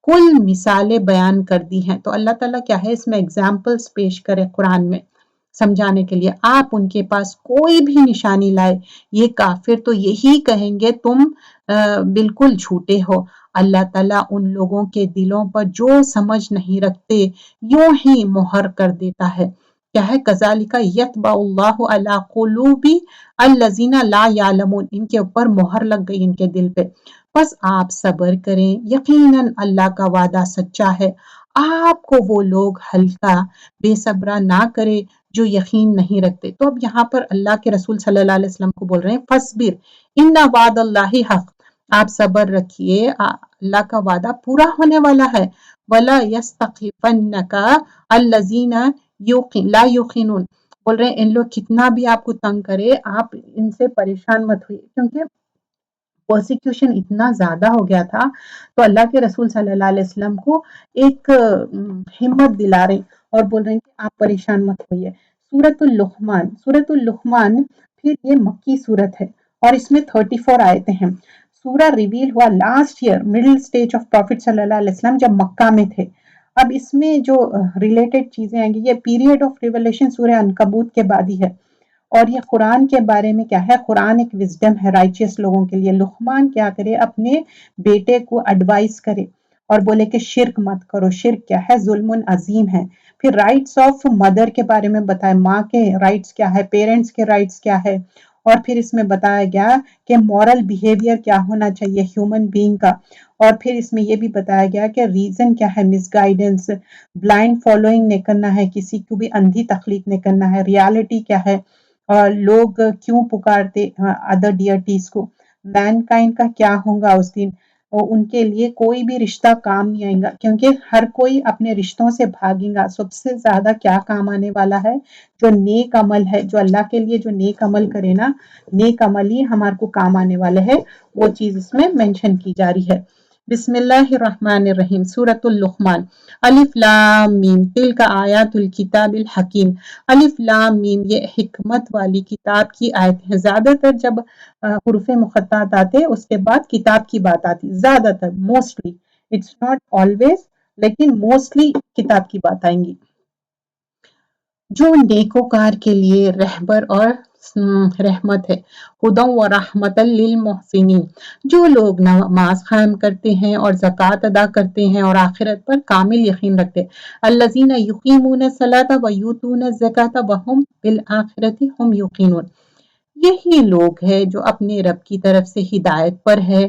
کل مثالیں بیان کر دی ہیں۔ تو اللہ تعالیٰ کیا ہے اس میں ایگزامپلس پیش کرے قرآن میں سمجھانے کے لیے۔ آپ ان کے پاس کوئی بھی نشانی لائے، یہ کافر تو یہی کہیں گے تم بالکل جھوٹے ہو۔ اللہ تعالیٰ ان لوگوں کے دلوں پر جو سمجھ نہیں رکھتے یوں ہی مہر کر دیتا ہے۔ کیا ہے کذالک یطبع اللہ علی قلوب الذین لا یعلمون، ان کے اوپر مہر لگ گئی ان کے دل پہ۔ بس آپ صبر کریں، یقیناً اللہ کا وعدہ سچا ہے۔ آپ کو وہ لوگ ہلکا بے صبرا نہ کرے جو یقین نہیں رکھتے۔ تو اب یہاں پر اللہ کے رسول صلی اللہ علیہ وسلم کو بول رہے ہیں فَاصْبِرْ إِنَّ وعد اللہ حق، آپ صبر رکھیے، اللہ کا وعدہ پورا ہونے والا ہے۔ وَلَا يَسْتَخِفَنَّكَ الَّذِينَ لَا يُوقِنُونَ، بول رہے ہیں ان لوگ کتنا بھی آپ کو تنگ کرے آپ ان سے پریشان مت ہوئے، کیونکہ پرسیکیوشن اتنا زیادہ ہو گیا تھا۔ تو اللہ کے رسول صلی اللہ علیہ وسلم کو ایک ہمت دلا رہے اور بول رہے ہیں کہ آپ پریشان مت ہوئیے۔ سورۃ اللقمان پھر یہ مکی سورت ہے اور اس میں 34 آیتیں ہیں۔ سورہ ریویل ہوا last year middle stage of prophet صلی اللہ علیہ وسلم جب مکہ میں تھے۔ اب اس میں جو ریلیٹڈ چیزیں آئیں گی، یہ پیریڈ آف ریویلیشن سورہ عنکبوت کے بعد ہی ہے، اور یہ قرآن کے بارے میں کیا ہے، قرآن ایک وزڈم ہے رائچیس لوگوں کے لیے۔ لقمان کیا کرے، اپنے بیٹے کو ایڈوائز کرے اور بولے کہ شرک مت کرو، شرک کیا ہے، ظلم عظیم ہے۔ پھر رائٹس آف مدر کے بارے میں بتائے، ماں کے رائٹس کیا ہے، پیرنٹس کے رائٹس کیا ہے، اور پھر اس میں بتایا گیا کہ مورل بیہیویئر کیا ہونا چاہیے ہیومن بینگ کا، اور پھر اس میں یہ بھی بتایا گیا کہ ریزن کیا ہے، مس گائیڈنس، بلائنڈ فالوئنگ نہیں کرنا ہے، کسی کو بھی اندھی تقلید نہیں کرنا ہے، ریالٹی کیا ہے، لوگ کیوں پکارتے ادر ڈیئرٹیز کو، مین کائنڈ کا کیا ہوگا اس دن، اور ان کے لیے کوئی بھی رشتہ کام نہیں آئے گا، کیونکہ ہر کوئی اپنے رشتوں سے بھاگے گا۔ سب سے زیادہ کیا کام آنے والا ہے، جو نیک عمل ہے، جو اللہ کے لیے جو نیک عمل کرے نا، نیک عمل ہی ہمارے کو کام آنے والے ہے، وہ چیز اس میں مینشن کی جا رہی ہے۔ بسم اللہ الرحمن الرحیم، سورۃ اللقمان۔ الف لام میم تلک آیات الکتاب الحکیم۔ الف لام میم یہ حکمت والی کتاب کی آیت ہے۔ زیادہ تر جب حروف مقطعات آتے اس کے بعد کتاب کی بات آتی، زیادہ تر، موسٹلی، اٹس ناٹ آلویز، لیکن موسٹلی کتاب کی بات آئیں گی۔ جو نیکوکار کے لیے رہبر اور رحمت ہے، ہدی و رحمت للمحسنین، جو لوگ نماز قائم کرتے ہیں اور زکوٰۃ ادا کرتے ہیں اور آخرت پر کامل یقین رکھتے ہیں، الذین یقیمون الصلاۃ و یؤتون الزکوٰۃ وہم بالآخرۃ ہم یوقنون، یہی لوگ ہیں جو اپنے رب کی طرف سے ہدایت پر ہے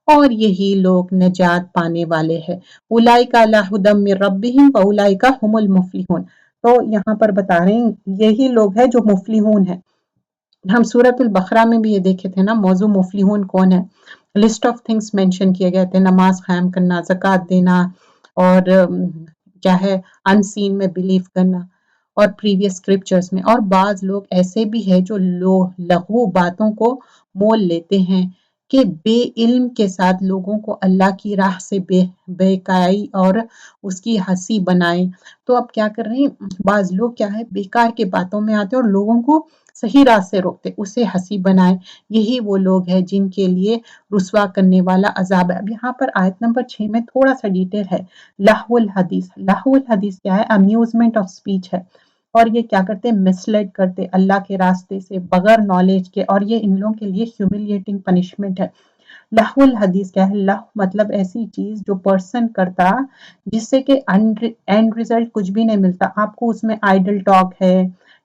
اور یہی لوگ نجات پانے والے ہیں۔ اولئک علی ھدی من ربہم واولئک ھم المفلحون، تو یہاں پر بتا رہے ہیں یہی لوگ ہیں جو مفلحون ہیں۔ ہم سورۃ البقرہ میں بھی یہ دیکھے تھے نا، موضوع مفلحون کون ہے، لسٹ آف تھنگس مینشن کیے گئے تھے، نماز قائم کرنا، زکوٰۃ دینا، اور کیا ہے ان سین میں بلیو کرنا، اور پریویس اسکرپچرز میں۔ اور بعض لوگ ایسے بھی ہیں جو لغو باتوں کو مول لیتے ہیں کہ بے علم کے ساتھ لوگوں کو اللہ کی راہ سے بہکائی اور اس کی ہنسی بنائیں۔ تو اب کیا کر رہے ہیں بعض لوگ، کیا ہے، بیکار کے باتوں میں آتے اور لوگوں کو صحیح راہ سے روکتے، اسے ہنسی بنائے۔ یہی وہ لوگ ہیں جن کے لیے رسوا کرنے والا عذاب ہے۔ اب یہاں پر آیت نمبر 6 میں تھوڑا سا ڈیٹیل ہے۔ لہو الحدیث، لہو الحدیث کیا ہے، امیوزمنٹ آف اسپیچ ہے، اور یہ کیا کرتے ہیں، مسلیڈ کرتے اللہ کے راستے سے بغیر نالج کے، اور یہ ان لوگوں کے لیے ہیوملیٹنگ پنشمنٹ ہے۔ لہو الحدیث کیا ہے، لہو مطلب ایسی چیز جو پرسن کرتا جس سے کہ اینڈ ریزلٹ کچھ بھی نہیں ملتا، آپ کو اس میں آئیڈل ٹاک ہے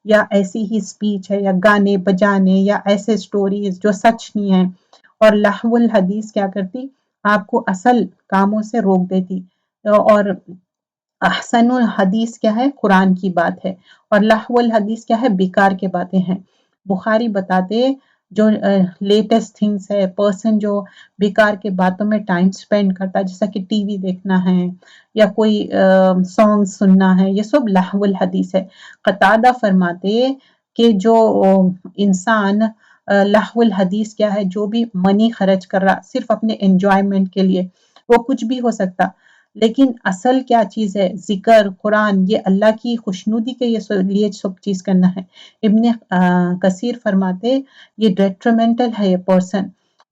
یا ایسی ہی سپیچ ہے یا گانے بجانے یا ایسے سٹوریز جو سچ نہیں ہیں، اور لہو الحدیث کیا کرتی، آپ کو اصل کاموں سے روک دیتی۔ اور احسن الحدیث کیا ہے، قرآن کی بات ہے، اور لہو الحدیث کیا ہے، بیکار کے باتیں ہیں۔ بخاری بتاتے جو لیٹسٹ تھنگس ہے، پرسن جو بیکار کے باتوں میں ٹائم سپینڈ کرتا ہے، جیسا کہ ٹی وی دیکھنا ہے یا کوئی سانگ سننا ہے، یہ سب لہو الحدیث ہے۔ قتادہ فرماتے کہ جو انسان لہو الحدیث کیا ہے، جو بھی منی خرچ کر رہا صرف اپنے انجوائمنٹ کے لیے، وہ کچھ بھی ہو سکتا، لیکن اصل کیا چیز ہے، ذکر قرآن، یہ اللہ کی خوشنودی کے لیے سب چیز کرنا ہے۔ ابن کثیر فرماتے یہ ڈیٹرمنٹل ہے یہ پرسن،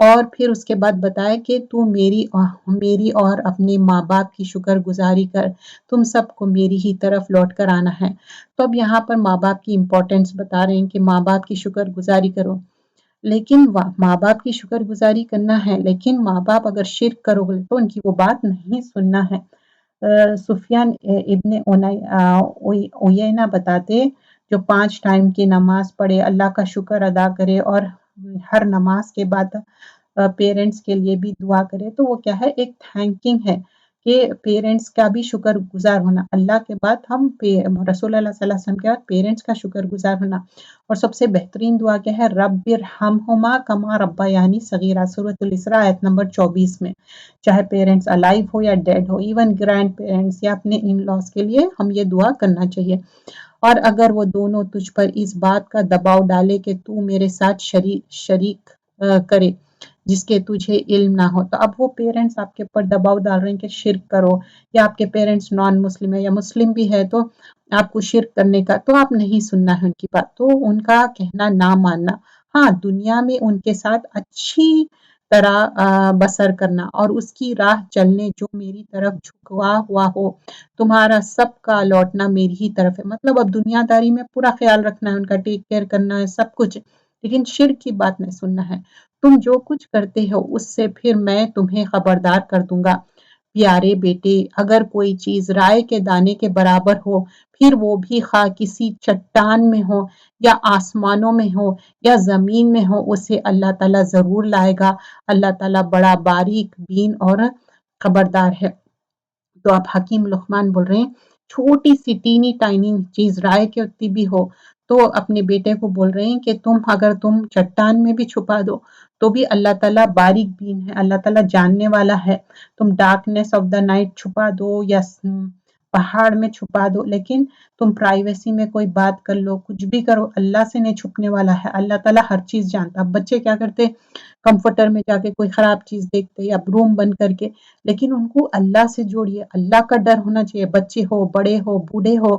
اور پھر اس کے بعد بتایا کہ تو میری اور اپنے ماں باپ کی شکر گزاری کر، تم سب کو میری ہی طرف لوٹ کر آنا ہے۔ تو اب یہاں پر ماں باپ کی امپورٹنس بتا رہے ہیں کہ ماں باپ کی شکر گزاری کرو، لیکن ماں باپ کی شکر گزاری کرنا ہے، لیکن ماں باپ اگر شرک کرو گے تو ان کی وہ بات نہیں سننا ہے۔ سفیان ابن عیینہ بتاتے، جو 5 ٹائم کی نماز پڑھے، اللہ کا شکر ادا کرے اور ہر نماز کے بعد پیرنٹس کے لیے بھی دعا کرے، تو وہ کیا ہے، ایک تھینکنگ ہے کہ پیرنٹس کا بھی شکر گزار ہونا، اللہ کے بعد ہم رسول اللہ صلی اللہ علیہ وسلم کے بعد پیرنٹس کا شکر گزار ہونا۔ اور سب سے بہترین دعا کیا ہے، رب ارحمہما کما ربیانی صغیرہ، سورۃ الاسراء آیت نمبر 24 میں، چاہے پیرنٹس الائیو ہو یا ڈیڈ ہو، ایون گرینڈ پیرنٹس یا اپنے ان لاس کے لیے ہم یہ دعا کرنا چاہیے۔ اور اگر وہ دونوں تجھ پر اس بات کا دباؤ ڈالے کہ تو میرے ساتھ شریک کرے جس کے تجھے علم نہ ہو، تو اب وہ پیرنٹس آپ کے اوپر دباؤ ڈال رہے ہیں کہ شرک کرو، یا آپ کے پیرنٹس نان مسلم ہے یا مسلم بھی ہے تو آپ کو شرک کرنے کا، تو آپ نہیں سننا ہے ان کی بات، تو ان کا کہنا نہ ماننا۔ ہاں، دنیا میں ان کے ساتھ اچھی طرح بسر کرنا اور اس کی راہ چلنے جو میری طرف جھکا ہوا ہو، تمہارا سب کا لوٹنا میری ہی طرف ہے، مطلب اب دنیا داری میں پورا خیال رکھنا ہے، ان کا ٹیک کیئر کرنا ہے سب کچھ، لیکن شرک کی بات نہیں سننا ہے۔ تم جو کچھ کرتے ہو اس سے پھر میں تمہیں خبردار کر دوں گا۔ پیارے بیٹے، اگر کوئی چیز رائے کے دانے کے برابر ہو، پھر وہ بھی خواہ کسی چٹان میں ہو یا آسمانوں میں ہو یا زمین میں ہو، اسے اللہ تعالیٰ ضرور لائے گا۔ اللہ تعالیٰ بڑا باریک بین اور خبردار ہے۔ تو آپ حکیم لقمان بول رہے ہیں، چھوٹی سی ٹینی ٹائنی چیز رائے کے اتی بھی ہو تو اپنے بیٹے کو بول رہے ہیں کہ اگر تم چٹان میں بھی چھپا دو تو بھی اللہ تعالیٰ باریک بین ہے، اللہ تعالیٰ جاننے والا ہے۔ تم ڈارکنیس آف دا نائٹ چھپا دو یا پہاڑ میں چھپا دو، لیکن تم پرائیویسی میں کوئی بات کر لو، کچھ بھی کرو، اللہ سے نہیں چھپنے والا ہے، اللہ تعالیٰ ہر چیز جانتا۔ اب بچے کیا کرتے، کمفرٹر میں جا کے کوئی خراب چیز دیکھتے یا روم بند کر کے، لیکن ان کو اللہ سے جوڑیے، اللہ کا ڈر ہونا چاہیے، بچے ہو، بڑے ہو، بوڑھے ہو،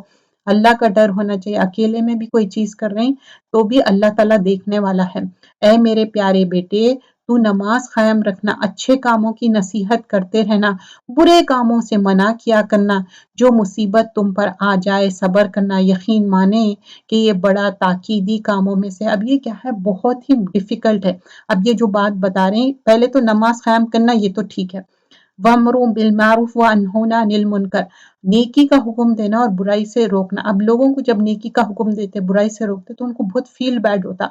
اللہ کا ڈر ہونا چاہیے۔ اکیلے میں بھی کوئی چیز کر رہے ہیں تو بھی اللہ تعالیٰ دیکھنے والا ہے۔ اے میرے پیارے بیٹے، تو نماز قائم رکھنا، اچھے کاموں کی نصیحت کرتے رہنا، برے کاموں سے منع کیا کرنا، جو مصیبت تم پر آ جائے صبر کرنا، یقین مانے کہ یہ بڑا تاکیدی کاموں میں سے۔ اب یہ کیا ہے، بہت ہی ڈیفیکلٹ ہے۔ اب یہ جو بات بتا رہے ہیں، پہلے تو نماز قائم کرنا یہ تو ٹھیک ہے، وَأْمُرُوا بِالْمَعْرُوفِ وَانْهُونَ عَنِ الْمُنْکَرِ، نیکی کا حکم دینا اور برائی سے روکنا۔ اب لوگوں کو جب نیکی کا حکم دیتے، برائی سے روکتے تو ان کو بہت فیل بیڈ ہوتا،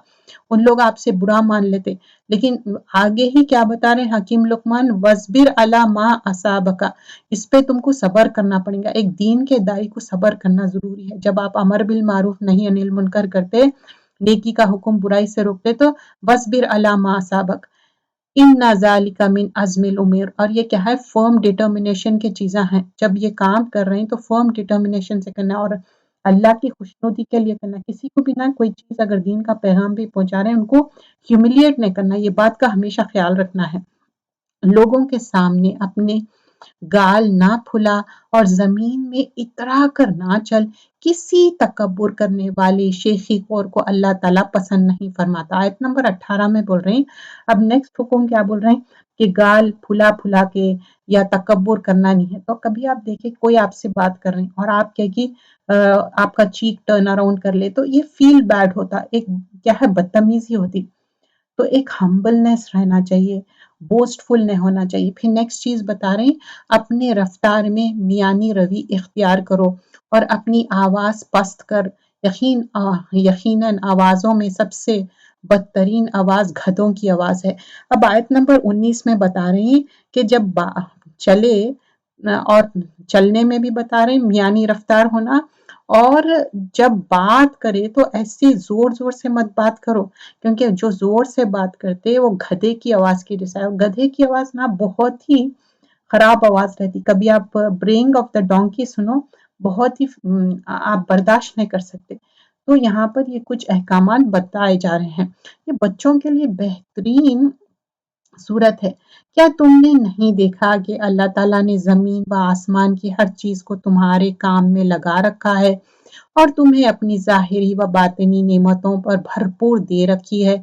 ان لوگ آپ سے برا مان لیتے، لیکن آگے ہی کیا بتا رہے ہیں حکیم لقمان، وَاصْبِرْ عَلَىٰ مَا أَصَابَكَ، اس پہ تم کو صبر کرنا پڑے گا۔ ایک دین کے داعی کو صبر کرنا ضروری ہے۔ جب آپ امر بالمعروف نہی عن المنکر کرتے، نیکی کا حکم برائی سے روکتے، تو وَاصْبِرْ عَلَىٰ مَا أَصَابَكَ اِنَّ ذَلِكَ مِنْ عَزْمِ الْأُمُورِ، اور یہ کیا ہے، فرم ڈٹرمنیشن کی چیزیں ہیں۔ جب یہ کام کر رہے ہیں تو فرم ڈٹرمنیشن سے کرنا اور اللہ کی خوشنودی کے لیے کرنا۔ کسی کو بھی نہ کوئی چیز اگر دین کا پیغام بھی پہنچا رہے ہیں، ان کو ہیوملیٹ نہیں کرنا، یہ بات کا ہمیشہ خیال رکھنا ہے۔ لوگوں کے سامنے اپنے گال نہ پھلا اور زمین میں اترا کر نہ چل، کسی تکبر کرنے والے شیخی خور کو اللہ تعالیٰ پسند نہیں فرماتا۔ آیت نمبر 18 میں بول رہے ہیں۔ اب نیکسٹ حکم کیا بول رہے ہیں کہ گال پھلا پھلا کے یا تکبر کرنا نہیں ہے۔ تو کبھی آپ دیکھیں کوئی آپ سے بات کر رہے ہیں اور آپ کہ آپ کا چیک ٹرن اراؤنڈ کر لے تو یہ فیل بیڈ ہوتا، ایک کیا ہے، بدتمیزی ہوتی۔ تو ایک ہمبلنس رہنا چاہیے، بوسٹ فل نہیں ہونا چاہیے۔ پھر نیکسٹ چیز بتا رہے ہیں، اپنے رفتار میں میانی روی اختیار کرو اور اپنی آواز پست کر، یقیناً آوازوں میں سب سے بدترین آواز گدھوں کی آواز ہے۔ اب آیت نمبر 19 میں بتا رہے ہیں کہ جب چلے، اور چلنے میں بھی بتا رہے ہیں میانی رفتار ہونا، اور جب بات کرے تو ایسی زور زور سے مت بات کرو، کیونکہ جو زور سے بات کرتے وہ گدھے کی آواز کی جیسا ہے، اور گدھے کی آواز نا بہت ہی خراب آواز رہتی۔ کبھی آپ برینگ آف دا ڈونکی سنو، بہت ہی آپ برداشت نہیں کر سکتے۔ تو یہاں پر یہ کچھ احکامات بتائے جا رہے ہیں، یہ بچوں کے لیے بہترین صورت ہے۔ کیا تم نے نہیں دیکھا کہ اللہ تعالیٰ نے زمین و آسمان کی ہر چیز کو تمہارے کام میں لگا رکھا ہے؟ اور تمہیں اپنی ظاہری و باطنی نعمتوں پر بھرپور دے رکھی ہے۔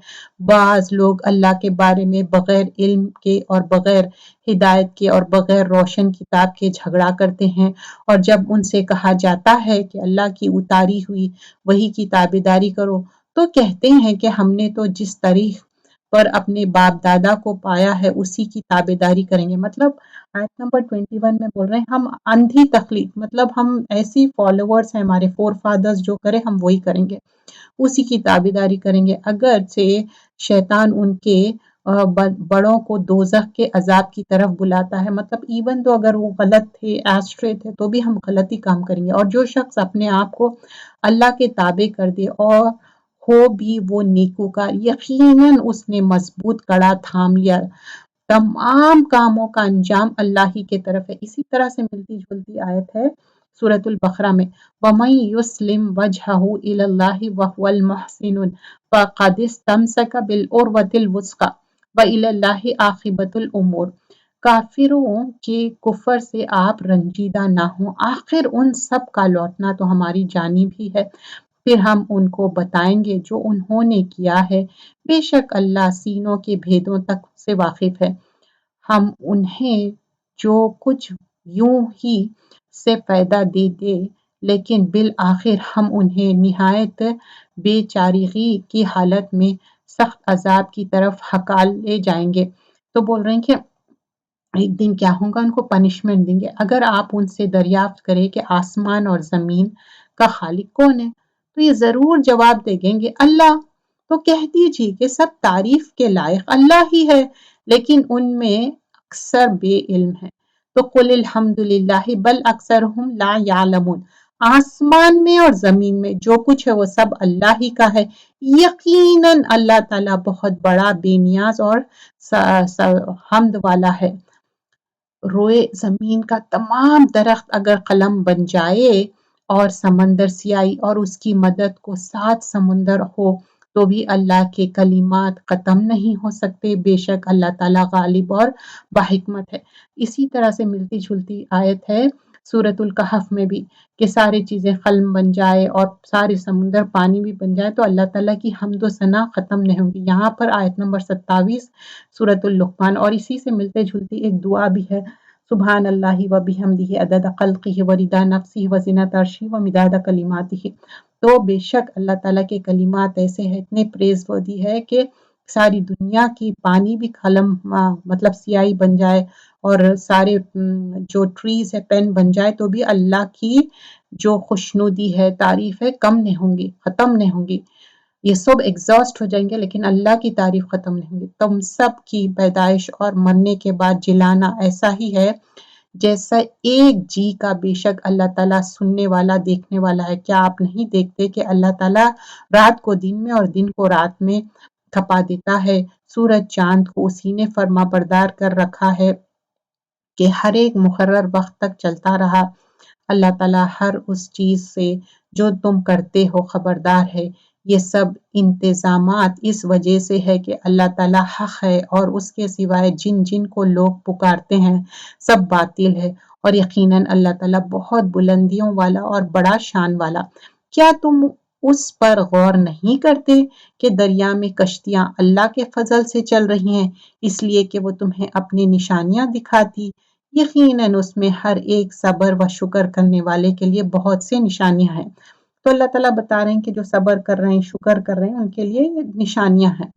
بعض لوگ اللہ کے بارے میں بغیر علم کے اور بغیر ہدایت کے اور بغیر روشن کتاب کے جھگڑا کرتے ہیں، اور جب ان سے کہا جاتا ہے کہ اللہ کی اتاری ہوئی وحی کی تابعداری کرو تو کہتے ہیں کہ ہم نے تو جس طریق پر اپنے باپ دادا کو پایا ہے اسی کی تابعداری کریں گے۔ مطلب آیت نمبر 21 میں بول رہے ہیں ہم اندھی تقلید، مطلب ہم ایسی فالوورز ہیں، ہمارے فور فادرز جو کرے ہم وہی کریں گے، اسی کی تابعداری کریں گے، اگرچہ شیطان ان کے بڑوں کو دوزخ کے عذاب کی طرف بلاتا ہے۔ مطلب ایون تو اگر وہ غلط تھے، ایسٹرے تھے، تو بھی ہم غلطی کام کریں گے۔ اور جو شخص اپنے آپ کو اللہ کے تابع کر دے اور ہو بھی وہ نیکوکار، یقیناً اس نے مضبوط کڑا تھام لیا، تمام کاموں کا انجام اللہ ہی کی طرف ہے۔ اسی طرح سے ملتی جلتی آیت ہے سورۃ البقرہ میں، وَمَن يُسْلِمْ وَجْهَهُ إِلَى اللَّهِ وَهُوَ الْمُحْسِنُ فَقَدِ اسْتَمْسَكَ بِالْعُرْوَةِ الْوُثْقَىٰ وَإِلَى اللَّهِ عَاقِبَةُ الْأُمُورِ۔ کافروں کے کفر سے آپ رنجیدہ نہ ہوں، آخر ان سب کا لوٹنا تو ہماری جانب ہی ہے، پھر ہم ان کو بتائیں گے جو انہوں نے کیا ہے، بے شک اللہ سینوں کے بھیدوں تک سے واقف ہے۔ ہم انہیں جو کچھ یوں ہی سے فائدہ دے دے، لیکن بالآخر ہم انہیں نہایت بے چارگی کی حالت میں سخت عذاب کی طرف ہکال لے جائیں گے۔ تو بول رہے ہیں کہ ایک دن کیا ہوگا، ان کو پنشمنٹ دیں گے۔ اگر آپ ان سے دریافت کریں کہ آسمان اور زمین کا خالق کون ہے تو یہ ضرور جواب دے گیں گے اللہ۔ تو کہہ دیجیے کہ سب تعریف کے لائق اللہ ہی ہے، لیکن ان میں اکثر بے علم ہے۔ تو قل الحمدللہ بل اکثرہم لا یعلمون، آسمان میں اور زمین میں جو کچھ ہے وہ سب اللہ ہی کا ہے، یقیناً اللہ تعالیٰ بہت بڑا بے نیاز اور حمد والا ہے۔ روئے زمین کا تمام درخت اگر قلم بن جائے اور سمندر سیاہی اور اس کی مدد کو 7 سمندر ہو تو بھی اللہ کے کلمات ختم نہیں ہو سکتے، بے شک اللہ تعالیٰ غالب اور باحکمت ہے۔ اسی طرح سے ملتی جلتی آیت ہے سورۃ الکہف میں بھی کہ ساری چیزیں قلم بن جائے اور سارے سمندر پانی بھی بن جائے تو اللہ تعالیٰ کی حمد و ثنا ختم نہیں ہوں گی۔ یہاں پر آیت نمبر 27 سورۃ اللقمان، اور اسی سے ملتے جلتی ایک دعا بھی ہے، سبحان اللہ و بحمدہ عدد خلقہ و رضا نفسہ و زنۃ عرشہ و مداد کلماتہ۔ تو بے شک اللہ تعالیٰ کے کلمات ایسے ہیں، اتنے پریز ورتھی ہے کہ ساری دنیا کی پانی بھی قلم مطلب سیاہی بن جائے اور سارے جو ٹریز ہے پین بن جائے تو بھی اللہ کی جو خوشنودی ہے، تعریف ہے، کم نہیں ہوں گی، ختم نہیں ہوں گی۔ یہ سب ایگزاسٹ ہو جائیں گے لیکن اللہ کی تعریف ختم نہیں ہوگی۔ تم سب کی پیدائش اور مرنے کے بعد جلانا ایسا ہی ہے جیسا ایک جی کا، بے شک اللہ تعالیٰ سننے والا دیکھنے والا ہے۔ کیا آپ نہیں دیکھتے کہ اللہ تعالیٰ رات کو دن میں اور دن کو رات میں کھپا دیتا ہے، سورج چاند کو اسی نے فرما بردار کر رکھا ہے کہ ہر ایک مقرر وقت تک چلتا رہا۔ اللہ تعالیٰ ہر اس چیز سے جو تم کرتے ہو خبردار ہے۔ یہ سب انتظامات اس وجہ سے ہے کہ اللہ تعالیٰ حق ہے اور اس کے سوائے جن جن کو لوگ پکارتے ہیں سب باطل ہے، اور یقیناً اللہ تعالیٰ بہت بلندیوں والا اور بڑا شان والا۔ کیا تم اس پر غور نہیں کرتے کہ دریا میں کشتیاں اللہ کے فضل سے چل رہی ہیں، اس لیے کہ وہ تمہیں اپنی نشانیاں دکھاتی، یقیناً اس میں ہر ایک صبر و شکر کرنے والے کے لیے بہت سے نشانیاں ہیں۔ تو اللہ تعالیٰ بتا رہے ہیں کہ جو صبر کر رہے ہیں، شکر کر رہے ہیں، ان کے لیے نشانیاں ہیں۔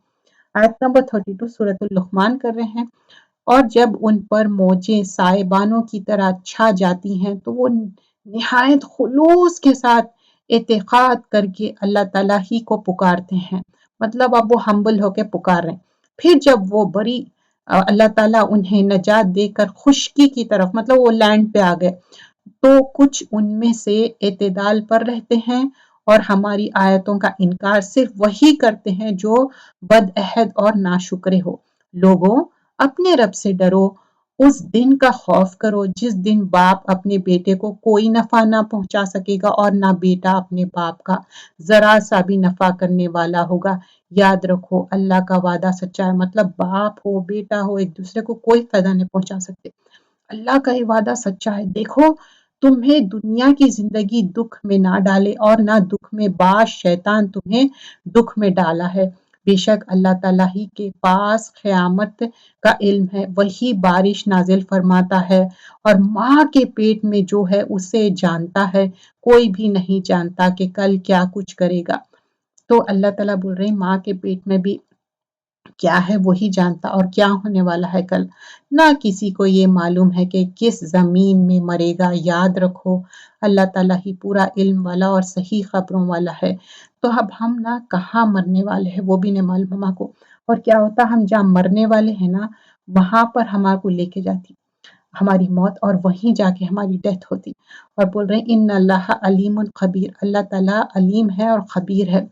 آیت نمبر 32 سورۃ اللقمان کر رہے ہیں، اور جب ان پر موجیں سائبانوں کی طرح چھا جاتی ہیں تو وہ نہایت خلوص کے ساتھ اعتقاد کر کے اللہ تعالیٰ ہی کو پکارتے ہیں۔ مطلب اب وہ ہمبل ہو کے پکار رہے ہیں۔ پھر جب وہ بڑی اللہ تعالیٰ انہیں نجات دے کر خشکی کی طرف، مطلب وہ لینڈ پہ آ گئے، تو کچھ ان میں سے اعتدال پر رہتے ہیں اور ہماری آیتوں کا انکار صرف وہی کرتے ہیں جو بدعہد اور ناشکرے ہو۔ لوگوں، اپنے رب سے ڈرو، اس دن کا خوف کرو جس دن باپ اپنے بیٹے کو کوئی نفع نہ پہنچا سکے گا اور نہ بیٹا اپنے باپ کا ذرا سا بھی نفع کرنے والا ہوگا۔ یاد رکھو اللہ کا وعدہ سچا ہے، مطلب باپ ہو بیٹا ہو ایک دوسرے کو کوئی فائدہ نہیں پہنچا سکتے، اللہ کا یہ وعدہ سچا ہے۔ دیکھو تمہیں دنیا کی زندگی دکھ میں نہ ڈالے اور نہ دکھ میں باش شیطان تمہیں دکھ میں ڈالا ہے۔ بے شک اللہ تعالیٰ ہی کے پاس قیامت کا علم ہے، وہی بارش نازل فرماتا ہے، اور ماں کے پیٹ میں جو ہے اسے جانتا ہے، کوئی بھی نہیں جانتا کہ کل کیا کچھ کرے گا۔ تو اللہ تعالیٰ بول رہے ہیں ماں کے پیٹ میں بھی کیا ہے وہی جانتا، اور کیا ہونے والا ہے کل نہ کسی کو یہ معلوم ہے کہ کس زمین میں مرے گا۔ یاد رکھو اللہ تعالیٰ ہی پورا علم والا اور صحیح خبروں والا ہے۔ تو اب ہم نہ کہاں مرنے والے ہیں وہ بھی نہیں معلوم ماں کو، اور کیا ہوتا ہم جہاں مرنے والے ہیں نا وہاں پر ہمارے کو لے کے جاتی ہماری موت، اور وہیں جا کے ہماری ڈیتھ ہوتی۔ اور بول رہے ہیں ان اللہ علیم خبیر، اللہ تعالیٰ علیم ہے اور خبیر ہے۔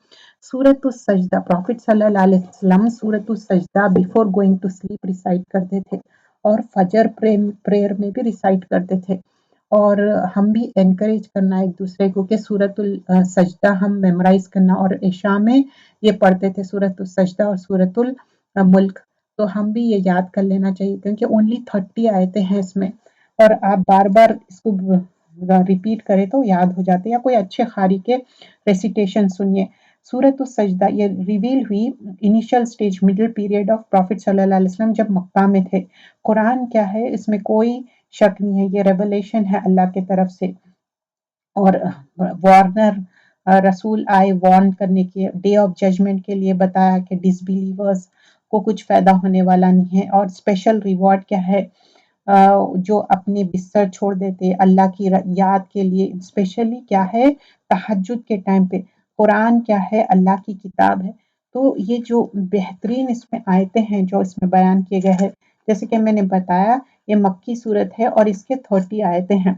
سورۃ السجدہ، پروفٹ صلی اللہ علیہ وسلم سورۃ السجدہ before going to sleep recite کرتے تھے، اور فجر پریئر میں بھی ریسائٹ کرتے تھے، اور ہم بھی انکریج کرنا ایک دوسرے کو کہ سورۃ السجدہ ہم میمورائز کرنا، اور عشاء میں یہ پڑھتے تھے سورۃ السجدہ اور سورۃ الملک، تو ہم بھی یہ یاد کر لینا چاہیے کیونکہ اونلی 30 آیتیں ہیں اس میں، اور آپ بار بار اس کو ریپیٹ کریں تو یاد ہو جاتے، یا کوئی اچھے قاری کے ریسیٹیشن سنیے۔ سورۃ السجدہ یہ ریویل ہوئی initial stage middle period of prophet صلی اللہ علیہ وسلم جب مکہ میں تھے۔ قرآن کیا ہے اس میں کوئی شک نہیں ہے، یہ ریولیشن ہے اللہ کی طرف سے، اور وارنر رسول آئے وارن کرنے کے، ڈے آف ججمنٹ کے لیے بتایا کہ ڈس بلیورز کو کچھ فائدہ ہونے والا نہیں ہے، اور اسپیشل ریوارڈ کیا ہے جو اپنے بستر چھوڑ دیتے اللہ کی یاد کے لیے، اسپیشلی کیا ہے تہجد کے ٹائم پہ۔ قرآن کیا ہے اللہ کی کتاب ہے، تو یہ جو بہترین اس میں آیتیں ہیں جو اس میں بیان کیے گئے ہیں، جیسے کہ میں نے بتایا یہ مکی صورت ہے اور اس کے 30 آیتیں ہیں۔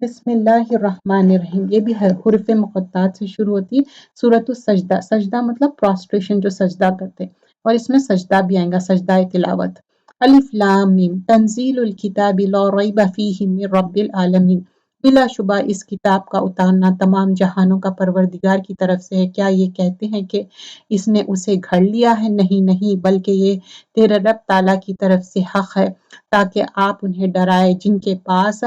بسم اللہ الرحمن الرحیم، یہ بھی حروف مقطعات سے شروع ہوتی۔ سورۃ السجدہ، سجدہ مطلب پروسٹریشن جو سجدہ کرتے، اور اس میں سجدہ بھی آئے گا، سجدہ تلاوت۔ الف لام میم تنزیل الکتاب لا ریب فیہ من رب العالمین، بلا شبہ اس کتاب کا اتارنا تمام جہانوں کا پروردگار کی طرف سے ہے۔ کیا یہ کہتے ہیں کہ اس نے اسے گھڑ لیا ہے؟ نہیں نہیں، بلکہ یہ تیرے رب تعالیٰ کی طرف سے حق ہے، تاکہ آپ انہیں ڈرائے جن کے پاس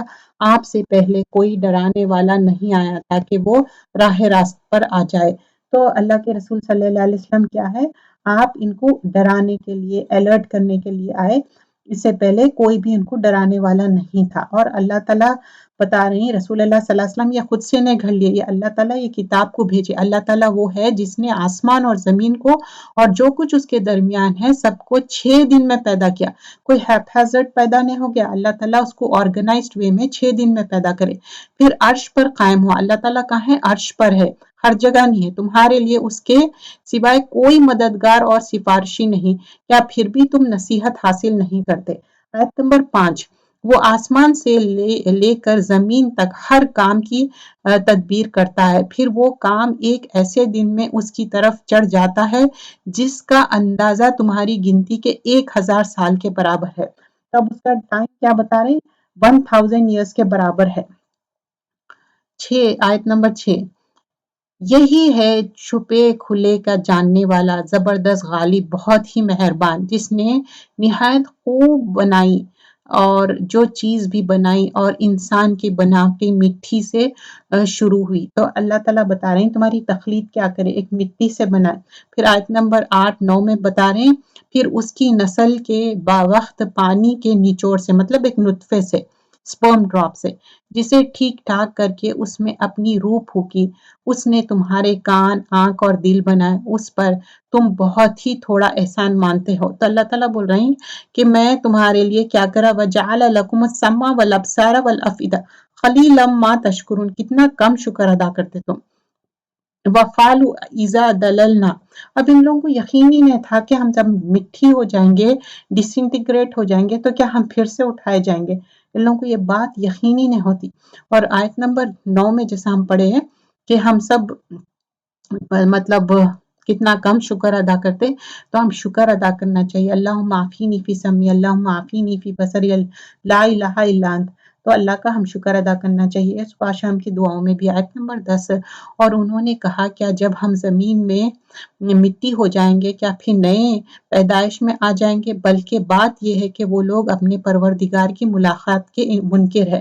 آپ سے پہلے کوئی ڈرانے والا نہیں آیا، تاکہ وہ راہ راست پر آ جائے۔ تو اللہ کے رسول صلی اللہ علیہ وسلم کیا ہے، آپ ان کو ڈرانے کے لیے، الرٹ کرنے کے لیے آئے، اس سے پہلے کوئی بھی ان کو ڈرانے والا نہیں تھا۔ اور اللہ تعالیٰ بتا رہی ہیں رسول اللہ صلی اللہ علیہ وسلم یہ خود سے نہیں گھڑ لیے، یہ اللہ تعالیٰ یہ کتاب کو بھیجے۔ اللہ تعالیٰ وہ ہے جس نے آسمان اور زمین کو اور جو کچھ اس کے درمیان ہے سب کو 6 دن میں پیدا کیا، کوئی ہیپھیزرڈ پیدا نہیں ہو گیا، اللہ تعالیٰ اس کو آرگنائزڈ وے میں 6 دن میں پیدا کرے، پھر عرش پر قائم ہوا۔ اللہ تعالیٰ کہاں ہے؟ عرش پر ہے، ہر جگہ نہیں ہے، تمہارے لیے اس کے سوائے کوئی مددگار اور سفارشی نہیں، کیا پھر بھی تم نصیحت حاصل نہیں کرتے؟ آیت نمبر 5، وہ آسمان سے لے کر زمین تک ہر کام کی تدبیر کرتا ہے، پھر وہ کام ایک ایسے دن میں اس کی طرف چڑھ جاتا ہے جس کا اندازہ تمہاری گنتی کے 1000 سال کے برابر ہے۔ تب اس کا ٹائم کیا بتا رہے ہیں؟ 1000 ایئرس کے برابر ہے۔ آیت نمبر 6، یہی ہے چھپے کھلے کا جاننے والا، زبردست غالب، بہت ہی مہربان، جس نے نہایت خوب بنائی اور جو چیز بھی بنائی، اور انسان کی بناوٹی مٹی سے شروع ہوئی۔ تو اللہ تعالیٰ بتا رہے ہیں تمہاری تخلیق کیا کرے، ایک مٹی سے بنائے۔ پھر آیت نمبر 8-9 میں بتا رہے ہیں پھر اس کی نسل کے باوقت پانی کے نچوڑ سے، مطلب ایک نطفے سے، سپرم ڈراپ سے، جسے ٹھیک ٹھاک کر کے اس میں اپنی روح پھونکی۔ اس نے تمہارے کان، آنکھ اور دل بنائے، اس پر تم بہت ہی تھوڑا احسان مانتے ہو۔ تو اللہ تعالیٰ بول رہے ہیں کہ میں تمہارے لیے کیا کرا، وَجَعَلَ لَكُمُ السَّمْعَ وَالْأَبْصَارَ وَالْأَفْئِدَةَ قَلِيلًا مَا تَشْكُرُونَ، کتنا کم شکر ادا کرتے تم۔ وَقَالُوا إِذَا دَلَلْنَا، اب ان لوگوں کو یقین ہی نہیں تھا کہ ہم جب مٹی ہو جائیں گے، ڈس انٹیگریٹ ہو جائیں گے، تو کیا ہم پھر سے اٹھائے جائیں گے۔ ان لوگوں کو یہ بات یقین ہی نہیں ہوتی۔ اور آیت نمبر 9 میں جیسا ہم پڑھے ہیں کہ ہم سب مطلب کتنا کم شکر ادا کرتے، تو ہم شکر ادا کرنا چاہیے۔ اللہم عافینی فی سمعی، اللہم عافینی فی بصری، لا الہ الا انت، تو اللہ کا ہم شکر ادا کرنا چاہیے۔ صبح شام کی دعاؤں میں بھی۔ آیت نمبر 10، اور انہوں نے کہا کیا جب ہم زمین میں مٹی ہو جائیں گے کیا پھر نئے پیدائش میں آ جائیں گے؟ بلکہ بات یہ ہے کہ وہ لوگ اپنے پروردگار کی ملاقات کے منکر ہے۔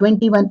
21।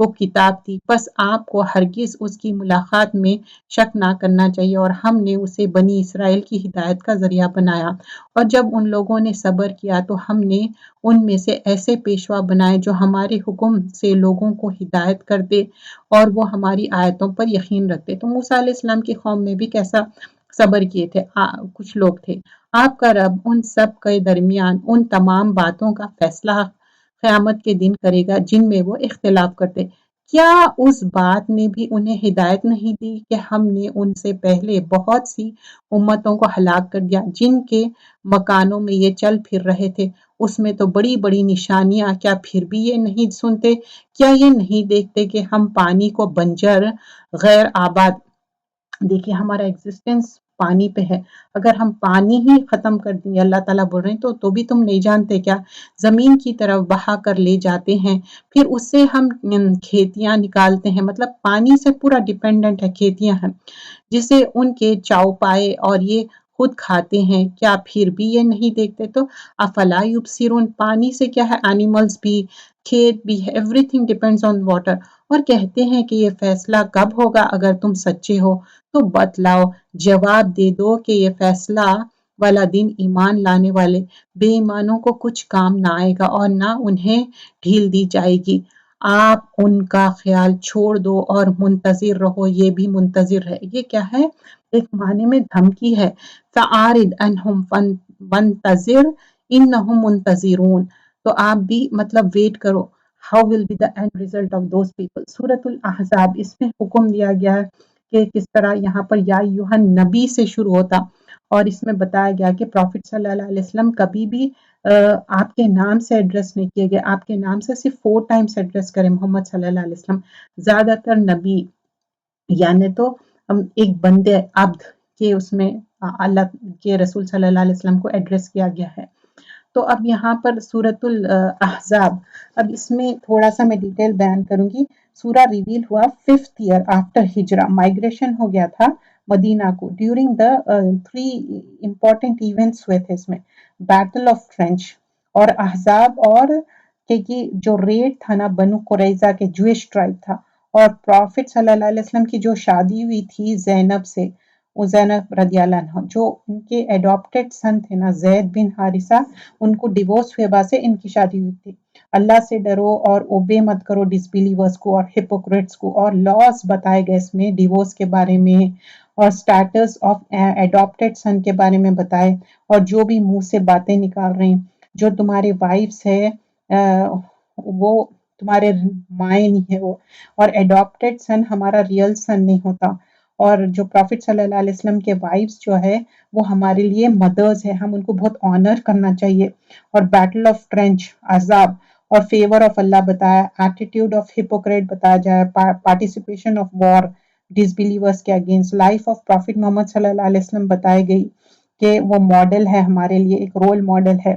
کو کتاب دی، بس آپ کو ہرگز اس کی ملاقات میں شک نہ کرنا چاہیے، اور ہم نے اسے بنی اسرائیل کی ہدایت کا ذریعہ بنایا، اور جب ان لوگوں نے صبر کیا تو ہم نے ان میں سے ایسے پیشوا بنائے جو ہمارے حکم سے لوگوں کو ہدایت کرتے اور وہ ہماری آیتوں پر یقین رکھتے۔ تو موسیٰ علیہ السلام کی قوم میں بھی کیسا صبر کیے تھے، کچھ لوگ تھے۔ آپ کا رب ان سب کے درمیان ان تمام باتوں کا فیصلہ قیامت کے دن کرے گا جن میں وہ اختلاف کرتے۔ کیا اس بات نے بھی انہیں ہدایت نہیں دی کہ ہم نے ان سے پہلے بہت سی امتوں کو ہلاک کر دیا جن کے مکانوں میں یہ چل پھر رہے تھے، اس میں تو بڑی بڑی نشانیاں، کیا پھر بھی یہ نہیں سنتے؟ کیا یہ نہیں دیکھتے کہ ہم پانی کو بنجر غیر آباد، دیکھیے ہمارا ایگزسٹنس پانی پہ ہے، اگر ہم پانی ہی ختم کر دیں، اللہ تعالیٰ بول رہے ہیں تو بھی تم نہیں جانتے کیا؟ زمین کی طرف بہا کر لے جاتے ہیں، پھر اس سے ہم کھیتیاں نکالتے ہیں، مطلب پانی سے پورا ڈیپینڈنٹ ہے، کھیتیاں ہیں جسے ان کے چاؤ پائے اور یہ خود کھاتے ہیں، کیا پھر بھی یہ نہیں دیکھتے؟ تو افلا یبصرون، پانی سے کیا ہے، اینیملز بھی، کھیت بھی ہے، every thing depends on water, اور کہتے ہیں کہ یہ فیصلہ کب ہوگا اگر تم سچے ہو تو بتلاؤ، جواب دے دو کہ یہ فیصلہ والا دن ایمان لانے والے بے ایمانوں کو کچھ کام نہ آئے گا اور نہ انہیں ڈھیل دی جائے گی۔ آپ ان کا خیال چھوڑ دو اور منتظر رہو، یہ بھی منتظر ہے۔ یہ کیا ہے؟ ایک معنی میں دھمکی ہے، فَأَعْرِضْ عَنْهُمْ وَانتَظِرْ إِنَّهُمْ مُنتَظِرُونَ، تو آپ بھی مطلب ویٹ کرو، how will be the end result of those people۔ سورۃ الاحزاب، اس میں حکم دیا گیا ہے کہ کس طرح یہاں پر یا ایھا نبی سے شروع ہوتا، اور اس میں بتایا گیا کہ پروفٹ صلی اللہ علیہ وسلم کبھی بھی آپ کے نام سے ایڈریس نہیں کیے گئے، آپ کے نام سے صرف 4 ٹائمز ایڈریس کریں محمد صلی اللہ علیہ وسلم۔ زیادہ تر نبی یعنی تو ایک بندے عبد کے اس میں اللہ کے رسول صلی اللہ علیہ وسلم کو ایڈریس کیا گیا ہے۔ تو اب یہاں پر سورۃ الاحزاب، اب اس میں تھوڑا سا میں ڈیٹیل بیان کروں گی۔ سورہ ریویل ہوا 5th ایئر آفٹر ہجرہ، مائگریشن ہو گیا تھا مدینہ کو، ڈیورنگ دا 3 امپورٹنٹ ایونٹس ہوئے تھے اس میں، بیٹل آف ٹرینچ اور احزاب، اور کہ جو ریڈ تھا نا بنو قریظہ کے جوئش ٹرائب تھا، اور پروفٹ صلی اللہ علیہ وسلم کی جو شادی ہوئی تھی زینب سے، وہ زینب رضی اللہ عنہ جو ان کے ایڈاپٹڈ سن تھے نا زید بن حارثہ، ان کو ڈیورس ہوئے بعد سے ان کی شادی ہوئی تھی۔ اللہ سے ڈرو اور اوبے مت کرو ڈس بلیورز کو اور ہپوکریٹس کو، اور لاس بتائے گئے اس میں ڈیورس کے بارے میں اور سٹیٹس آف ایڈاپٹڈ سن کے بارے میں بتائے، اور جو بھی منہ سے باتیں نکال رہے ہیں، جو تمہارے وائفز ہے وہ تمہارے مائیں نہیں ہے وہ، اور ایڈاپٹڈ سن ہمارا ریئل سن نہیں ہوتا، اور جو پروفٹ صلی اللہ علیہ وسلم کے وائفز جو ہے وہ ہمارے لیے مدرز ہے، ہم ان کو بہت آنر کرنا چاہیے۔ اور بیٹل آف ٹرینچ، عذاب اور فیور آف اللہ بتایا، ایٹیٹیوڈ آف ہپوکریٹ بتایا جائے، participation of war disbelievers کے against, life of prophet Muhammad صلی اللہ علیہ وسلم بتائی گئی کہ وہ ماڈل ہے ہمارے لیے، ایک رول ماڈل ہے،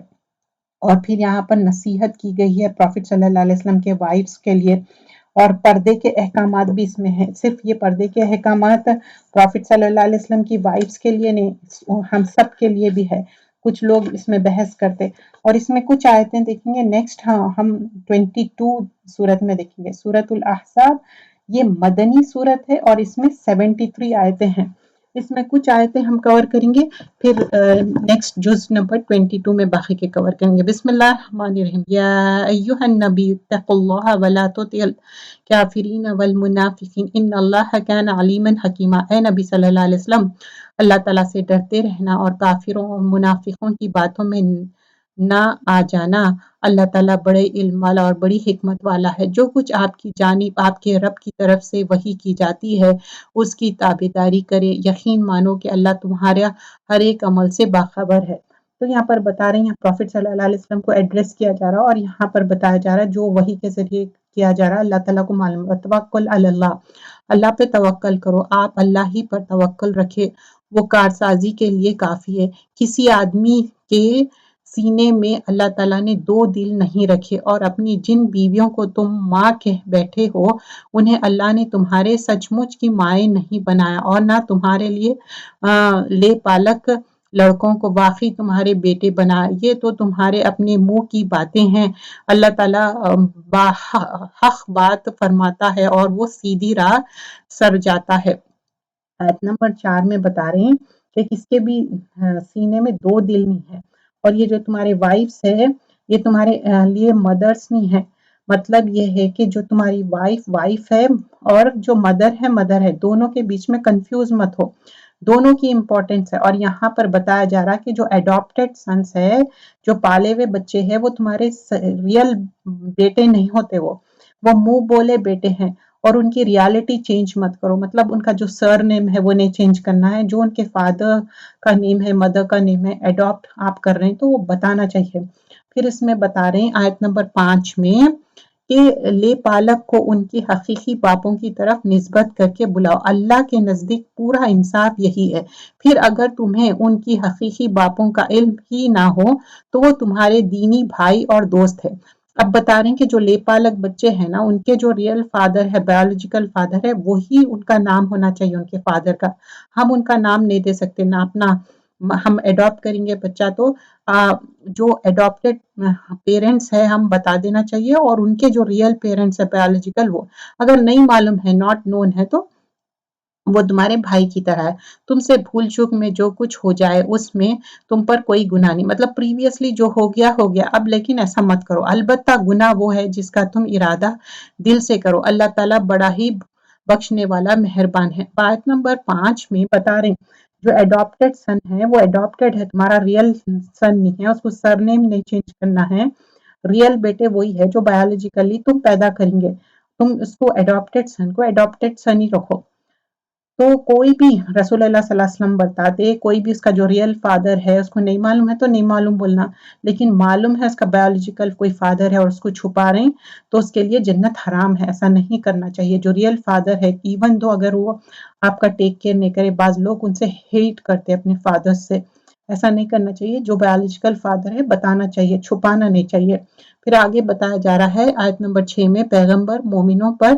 اور پھر یہاں پر نصیحت کی گئی ہے پروفٹ صلی اللہ علیہ وسلم کے وائفز کے لیے، اور پردے کے احکامات بھی اس میں ہیں۔ صرف یہ پردے کے احکامات پروفٹ صلی اللہ علیہ وسلم کی وائفز کے لیے نہیں، ہم سب کے لیے بھی ہے، کچھ لوگ اس میں بحث کرتے، اور اس میں کچھ آیتیں دیکھیں گے نیکسٹ، ہاں ہم 22 سورت میں دیکھیں گے۔ سورۃ الاحزاب یہ مدنی سورت ہے اور اس میں 73 آیتیں ہیں، اس میں کچھ آیتیں ہم کور کریں گے، پھر نیکسٹ جز نمبر 22 میں باقی کے کور کریں گے۔ بسم اللہ الرحمن الرحیم، یا ایھا النبی اتقوا اللہ ولا تطیعوا الکافرین والمنافقین ان اللہ کان علیما حکیما، اے نبی صلی اللہ علیہ وسلم اللہ تعالیٰ سے ڈرتے رہنا اور کافروں اور منافقوں کی باتوں میں نہ آ جانا، اللہ تعالیٰ بڑے علم والا اور بڑی حکمت والا ہے۔ جو کچھ آپ کی جانب آپ کے رب کی طرف سے وحی کی جاتی ہے اس کی تابعداری کرے، یقین مانو کہ اللہ تمہارا ہر ایک عمل سے باخبر ہے۔ تو یہاں پر بتا رہے ہیں پروفٹ صلی اللہ علیہ وسلم کو ایڈریس کیا جا رہا ہے، اور یہاں پر بتایا جا رہا ہے جو وحی کے ذریعے کیا جا رہا ہے، اللہ تعالیٰ کو معلوم ہے۔ توکل علی اللہ، اللہ پہ توکل کرو، آپ اللہ ہی پر توکل رکھے، وہ کارسازی کے لیے کافی ہے۔ کسی آدمی کے سینے میں اللہ تعالیٰ نے 2 دل نہیں رکھے، اور اپنی جن بیویوں کو تم ماں کہہ بیٹھے ہو انہیں اللہ نے تمہارے سچ مچ کی مائیں نہیں بنایا، اور نہ تمہارے لیے لے پالک لڑکوں کو واقعی تمہارے بیٹے بنا، یہ تو تمہارے اپنے منہ کی باتیں ہیں۔ اللہ تعالیٰ حق بات فرماتا ہے اور وہ سیدھی راہ سر جاتا ہے۔ آیت نمبر 4 میں بتا رہے ہیں کہ کس کے بھی سینے میں 2 دل نہیں ہے، اور یہ جو تمہارے وائفس ہے یہ تمہارے لیے مدرس نہیں ہے۔ مطلب یہ ہے کہ جو تمہاری وائف ہے اور جو مدر ہے، دونوں کے بیچ میں کنفیوز مت ہو، دونوں کی امپورٹنس ہے۔ اور یہاں پر بتایا جا رہا کہ جو اڈاپٹیڈ سنس ہے، جو پالے ہوئے بچے ہیں، وہ تمہارے ریئل بیٹے نہیں ہوتے، وہ منہ بولے بیٹے ہیں، اور ان کی ریالٹی چینج مت کرو۔ مطلب ان کا جو سر نیم ہے وہ نہیں چینج کرنا ہے، جو ان کے فادر کا نیم ہے، مدر کا نیم ہے، اڈاپٹ آپ کر رہے ہیں تو وہ بتانا چاہیے۔ پھر اس میں بتا رہے ہیں آیت نمبر 5 میں کہ لے پالک کو ان کی حقیقی باپوں کی طرف نسبت کر کے بلاؤ، اللہ کے نزدیک پورا انصاف یہی ہے۔ پھر اگر تمہیں ان کی حقیقی باپوں کا علم ہی نہ ہو تو وہ تمہارے دینی بھائی اور دوست ہے۔ اب بتا رہے ہیں کہ جو لے پالک بچے ہیں نا، ان کے جو ریئل فادر ہے، بایولوجیکل فادر ہے، وہی ان کا نام ہونا چاہیے ان کے فادر کا۔ ہم ان کا نام نہیں دے سکتے، نہ اپنا ہم اڈاپٹ کریں گے بچہ تو جو اڈاپٹیڈ پیرنٹس ہے ہم بتا دینا چاہیے، اور ان کے جو ریئل پیرنٹس ہے بایولوجیکل، وہ اگر نہیں معلوم ہے، ناٹ نون ہے، تو وہ تمہارے بھائی کی طرح ہے۔ تم سے بھول چوک میں جو کچھ ہو جائے اس میں تم پر کوئی گناہ نہیں، مطلب پریویسلی جو ہو گیا ہو گیا، اب لیکن ایسا مت کرو۔ البتہ گناہ وہ ہے جس کا تم ارادہ دل سے کرو، اللہ تعالیٰ بڑا ہی بخشنے والا مہربان ہے۔ آیت نمبر 5 میں بتا رہے ہیں جو اڈاپٹیڈ سن ہے وہ اڈاپٹیڈ ہے، تمہارا ریئل سن نہیں ہے، اس کو سر نیم نہیں چینج کرنا ہے۔ ریئل بیٹے وہی ہے جو بایولوجیکلی تم پیدا کریں گے، تم اس کو اڈاپٹیڈ سن ہی رکھو۔ تو کوئی بھی رسول اللہ صلی اللہ علیہ وسلم بتاتے، کوئی بھی اس کا جو ریئل فادر ہے اس کو نہیں معلوم ہے تو نہیں معلوم بولنا، لیکن معلوم ہے اس کا بایولوجیکل کوئی فادر ہے اور اس کو چھپا رہے ہیں تو اس کے لیے جنت حرام ہے، ایسا نہیں کرنا چاہیے۔ جو ریئل فادر ہے، ایون دو اگر وہ آپ کا ٹیک کیئر نہیں کرے، بعض لوگ ان سے ہیٹ کرتے اپنے فادر سے، ایسا نہیں کرنا چاہیے۔ جو بایولوجیکل فادر ہے بتانا چاہیے، چھپانا نہیں چاہیے۔ پھر آگے بتایا جا رہا ہے آیت نمبر 6 میں پیغمبر مومنوں پر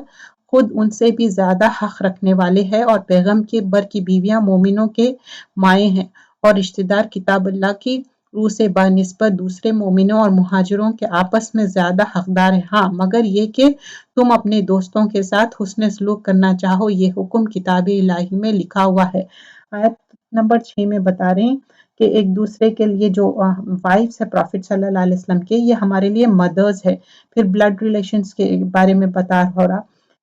خود ان سے بھی زیادہ حق رکھنے والے ہیں، اور پیغمبر کی بیویاں مومنوں کے مائیں ہیں اور رشتہ دار کتاب اللہ کی روح سے بنسبت دوسرے مومنوں اور مہاجروں کے آپس میں زیادہ حقدار ہیں، ہاں مگر یہ کہ تم اپنے دوستوں کے ساتھ حسن سلوک کرنا چاہو، یہ حکم کتاب الہی میں لکھا ہوا ہے۔ آیت نمبر 6 میں بتا رہے ہیں کہ ایک دوسرے کے لیے جو وائفس ہے پروفٹ صلی اللہ علیہ وسلم کے، یہ ہمارے لیے مدرز ہے۔ پھر بلڈ ریلیشنز کے بارے میں بتا ہو رہا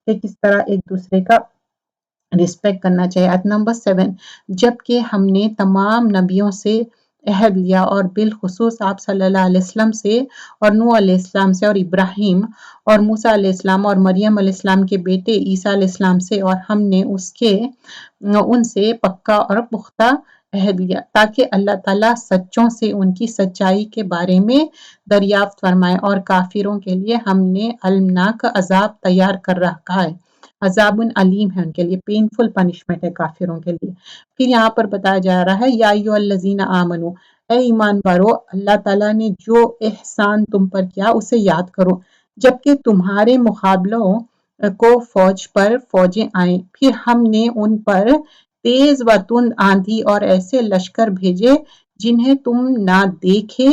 کہ کس طرح ایک دوسرے کا رسپیکٹ کرنا چاہیے۔ آیت نمبر 7 جبکہ ہم نے تمام نبیوں سے عہد لیا، اور بالخصوص آپ صلی اللہ علیہ وسلم سے اور نوح علیہ السلام سے اور ابراہیم اور موسیٰ علیہ السلام اور مریم علیہ السلام کے بیٹے عیسیٰ علیہ السلام سے، اور ہم نے ان سے پکا اور پختہ عہد لیا تاکہ اللہ تعالیٰ سچوں سے ان کی سچائی کے بارے میں دریافت فرمائے، اور کافروں کے لیے ہم نے المناک عذاب تیار کر رکھا ہے۔ عذاب علیم ہے ان کے لیے، پینفل پنشمنٹ ہے کافروں کے لیے۔ پھر یہاں پر بتایا جا رہا ہے یا ایھا الذین آمنو، اے ایمان والو، اللہ تعالیٰ نے جو احسان تم پر کیا اسے یاد کرو، جبکہ تمہارے مقابلوں کو فوجیں آئیں، پھر ہم نے ان پر تیز و تند آندھی اور ایسے لشکر بھیجے جنہیں تم نہ دیکھے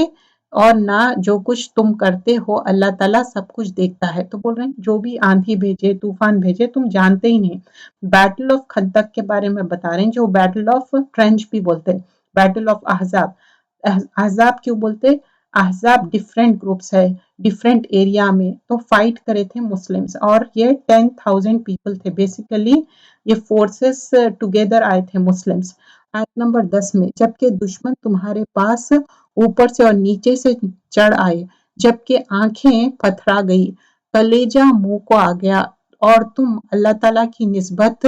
اور نہ جو کچھ تم کرتے ہو، اللہ تعالیٰ سب کچھ دیکھتا ہے۔ تو بول رہے ہیں جو بھی آندھی بھیجے، طوفان بھیجے، تم جانتے ہی نہیں۔ بیٹل آف خندق کے بارے میں بتا رہے ہیں، جو بیٹل آف ٹرنچ بھی بولتے ہیں، بیٹل آف احزاب۔ احزاب کیوں بولتے؟ احزاب ڈیفرنٹ گروپس ہے، ڈیفرنٹ ایریا میں، تو فائٹ کرے تھے مسلمز، اور یہ 10,000 پیپل تھے بیسیکلی، یہ فورسز ٹوگیدر آئے تھے مسلمز۔ آیت نمبر 10 میں جبکہ دشمن تمہارے پاس اوپر سے اور نیچے سے چڑھ آئے، جبکہ آنکھیں پتھرا گئی، کلیجہ منہ کو آ گیا، اور تم اللہ تعالیٰ کی نسبت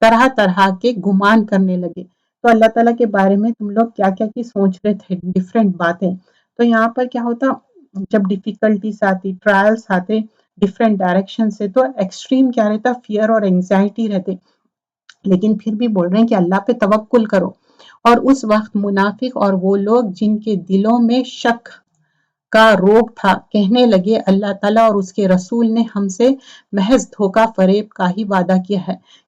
طرح طرح کے گمان کرنے لگے۔ تو اللہ تعالیٰ کے بارے میں تم لوگ کیا کیا کی سوچ رہے تھے، ڈیفرنٹ باتیں۔ تو یہاں پر کیا ہوتا، جب ڈیفیکلٹیز آتی، ٹرائلز آتے ڈیفرنٹ ڈائریکشن سے، تو ایکسٹریم کیا رہتا، فیئر اور انگزائٹی رہتے، لیکن پھر بھی بول رہے ہیں کہ اللہ پہ توکل کرو۔ اور اس وقت منافق اور وہ لوگ جن کے دلوں میں شک کا روگ تھا کہنے لگے اللہ تعالیٰ اور اس کے رسول نے ہم سے محض دھوکہ فریب کا ہی وعدہ کیا ہے،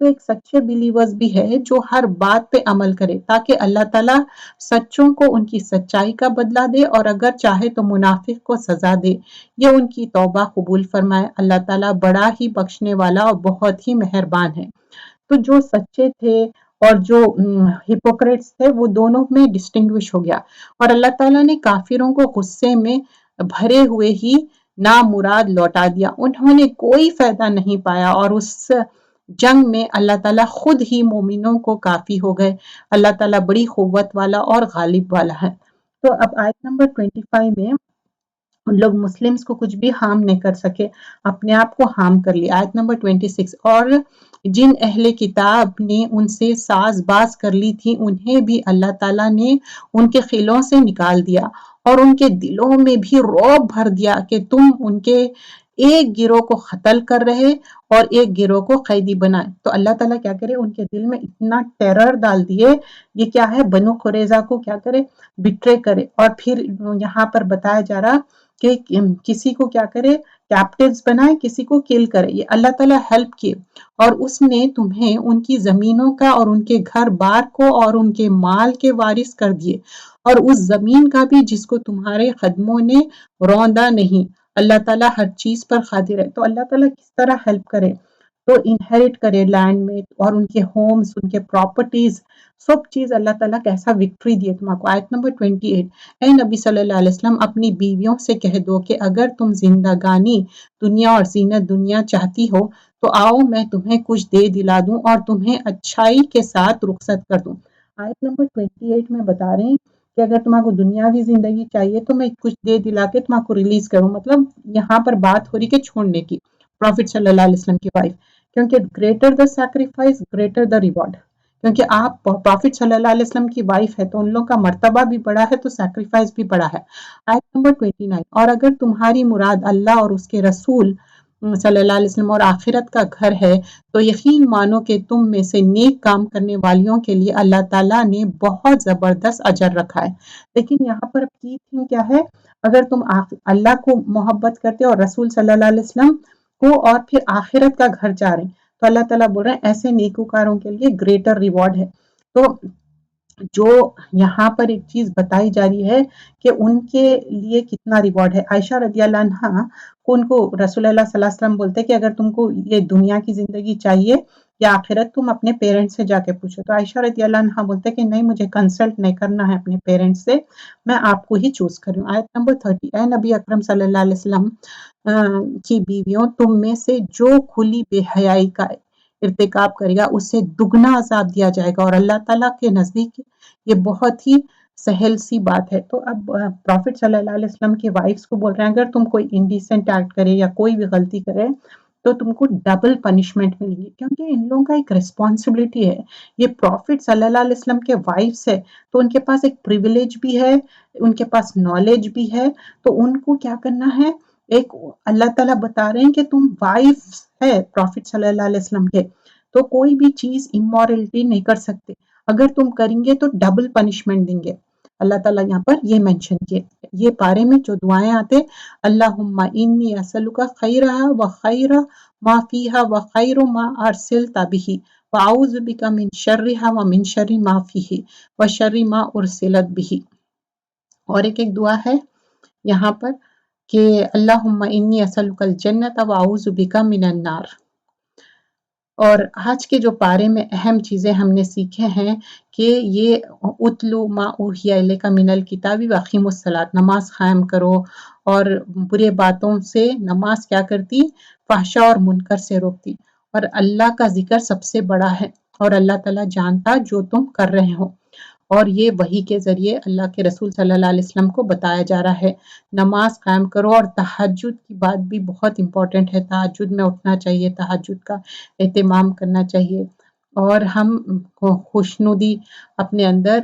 تو ایک سچے بلیورز بھی ہے جو ہر بات پہ عمل کرے تاکہ اللہ تعالیٰ سچوں کو ان کی سچائی کا بدلہ دے، اور اگر چاہے تو منافق کو سزا دے یا ان کی توبہ قبول فرمائے۔ اللہ تعالیٰ بڑا ہی بخشنے والا اور بہت ہی مہربان ہے۔ تو جو سچے تھے اور جو ہپوکریٹس تھے وہ دونوں میں ڈسٹنگوش ہو گیا، اور اللہ تعالیٰ نے کافروں کو غصے میں بھرے ہوئے ہی نامراد لوٹا دیا۔ انہوں نے کوئی فائدہ نہیں پایا، اور اس جنگ میں اللہ تعالیٰ خود ہی مومنوں کو کافی ہو گئے۔ اللہ تعالیٰ بڑی قوت والا اور غالب والا ہے۔ تو اب آیت نمبر 25 میں ان لوگ مسلمز کو کچھ بھی ہارم نہیں کر سکے، اپنے آپ کو ہارم کر لیا۔ آیت نمبر 26، اور جن اہل کتاب نے ان سے ساز باز کر لی تھی انہیں بھی اللہ تعالیٰ نے ان کے خلوں سے نکال دیا، اور ان کے دلوں میں بھی رعب بھر دیا کہ تم ان کے ایک گروہ کو قتل کر رہے اور ایک گروہ کو قیدی بنائے۔ تو اللہ تعالیٰ کیا کرے، ان کے دل میں اتنا ٹیرر ڈال دیے، یہ کیا ہے، بنو قریظہ کو کیا کرے، بٹرے کرے، اور پھر یہاں پر بتایا جا رہا کہ کسی کو کیا کرے، کیپٹیوز بنائے، کسی کو کل کرے۔ یہ اللہ تعالیٰ ہیلپ کیے، اور اس نے تمہیں ان کی زمینوں کا اور ان کے گھر بار کو اور ان کے مال کے وارث کر دیے، اور اس زمین کا بھی جس کو تمہارے قدموں نے روندا نہیں۔ اللہ تعالیٰ ہر چیز پر قادر ہے۔ تو اللہ تعالیٰ کس طرح ہیلپ کرے، تو انہیریٹ کرے لینڈ میں، اور ان کے ہومز، ان کے پراپرٹیز، سب چیز اللہ تعالیٰ کیسا وکٹری دیے تم کو۔ آیت نمبر 28، اے نبی صلی اللہ علیہ وسلم اپنی بیویوں سے کہہ دو کہ اگر تم زندگانی دنیا اور زینت دنیا چاہتی ہو تو آؤ میں تمہیں کچھ دے دلا دوں اور تمہیں اچھائی کے ساتھ رخصت کر دوں۔ آیت نمبر 28 میں بتا رہے ہیں کہ اگر تمہیں کو دنیاوی زندگی چاہیے تو میں کچھ دے دلا کے تمہیں کو ریلیز کروں، مطلب یہاں پر بات ہو رہی کہ چھوڑنے کی، پروفٹ صلی اللہ علیہ وسلم کی وائف، کیونکہ greater the sacrifice greater the reward, کیونکہ آپ پروفٹ صلی اللہ علیہ وسلم کی وائف ہے تو ان لوگوں کا مرتبہ بھی بڑا ہے تو سیکریفائس بھی بڑا ہے۔ آیت نمبر 29، اور اگر تمہاری مراد اللہ اور اس کے رسول صلی اللہ علیہ وسلم اور آخرت کا گھر ہے تو یقین مانو کہ تم میں سے نیک کام کرنے والیوں کے لیے اللہ تعالیٰ نے بہت زبردست اجر رکھا ہے۔ لیکن یہاں پر کی تھنگ کیا ہے، اگر تم اللہ کو محبت کرتے اور رسول صلی اللہ علیہ وسلم کو اور پھر آخرت کا گھر چاہ رہے ہیں تو اللہ تعالیٰ بول رہے ہیں ایسے نیکوکاروں کے لیے گریٹر ریوارڈ ہے۔ تو جو یہاں پر ایک چیز بتائی جا رہی ہے کہ ان کے لیے کتنا ریوارڈ ہے۔ عائشہ رضی اللہ عنہ کو ان کو رسول اللہ صلی اللہ علیہ وسلم بولتے کہ اگر تم کو یہ دنیا کی زندگی چاہیے یا آخرت تم اپنے پیرنٹس سے جا کے پوچھو، تو عائشہ رضی اللہ عنہ بولتے کہ نہیں، مجھے کنسلٹ نہیں کرنا ہے اپنے پیرنٹس سے، میں آپ کو ہی چوز کر رہی ہوں۔ آیت نمبر 30، اے نبی اکرم صلی اللہ علیہ وسلم کی بیویوں تم میں سے جو کھلی بے حیائی کا ارتکاب کرے گا اسے دگنا عذاب دیا جائے گا، اور اللہ تعالیٰ کے نزدیک یہ بہت ہی سہل سی بات ہے۔ تو اب پروفٹ صلی اللہ علیہ وسلم کی وائفز کو بول رہے ہیں اگر تم کوئی انڈیسنٹ ایکٹ کرے یا کوئی بھی غلطی کرے تو تم کو ڈبل پنشمنٹ ملے گی، کیونکہ ان لوگوں کا ایک ریسپانسبلٹی ہے، یہ پروفٹ صلی اللہ علیہ وسلم کے وائفز ہے تو ان کے پاس ایک پریویلیج بھی ہے، ان کے پاس نالج بھی ہے، تو ان کو کیا کرنا ہے، ایک اللہ تعالیٰ بتا رہے ہیں کہ تم وائف ہے پروفٹ صلی اللہ علیہ وسلم کے، تو کوئی بھی چیز امورلٹی نہیں کر سکتے، اگر تم کریں گے تو ڈبل پنشمنٹ دیں گے۔ اللہ تعالیٰ یہاں پر یہ مینشن کیے، یہ پارے میں جو دعائیں آتے، اللہم انی اسألک خیرہا و خیر ما فیہا و خیر ما ارسلت بہ واعوذ بک من شرہا و من شر ما فیہ و شر ما ارسلت بہ۔ اور ایک دعا ہے یہاں پر کہ اللہم انی اسألک الجنۃ و اعوذ بک من النار۔ اور آج کے جو پارے میں اہم چیزیں ہم نے سیکھے ہیں کہ یہ اتلو ما اوحی الیک من الکتاب واقیموا الصلاۃ، نماز قائم کرو، اور برے باتوں سے نماز کیا کرتی، فحشاء اور منکر سے روکتی، اور اللہ کا ذکر سب سے بڑا ہے، اور اللہ تعالیٰ جانتا جو تم کر رہے ہو، اور یہ وحی کے ذریعے اللہ کے رسول صلی اللہ علیہ وسلم کو بتایا جا رہا ہے۔ نماز قائم کرو، اور تہجد کی بات بھی بہت امپورٹنٹ ہے، تہجد میں اٹھنا چاہیے، تہجد کا اہتمام کرنا چاہیے، اور ہم خوشنودی اپنے اندر،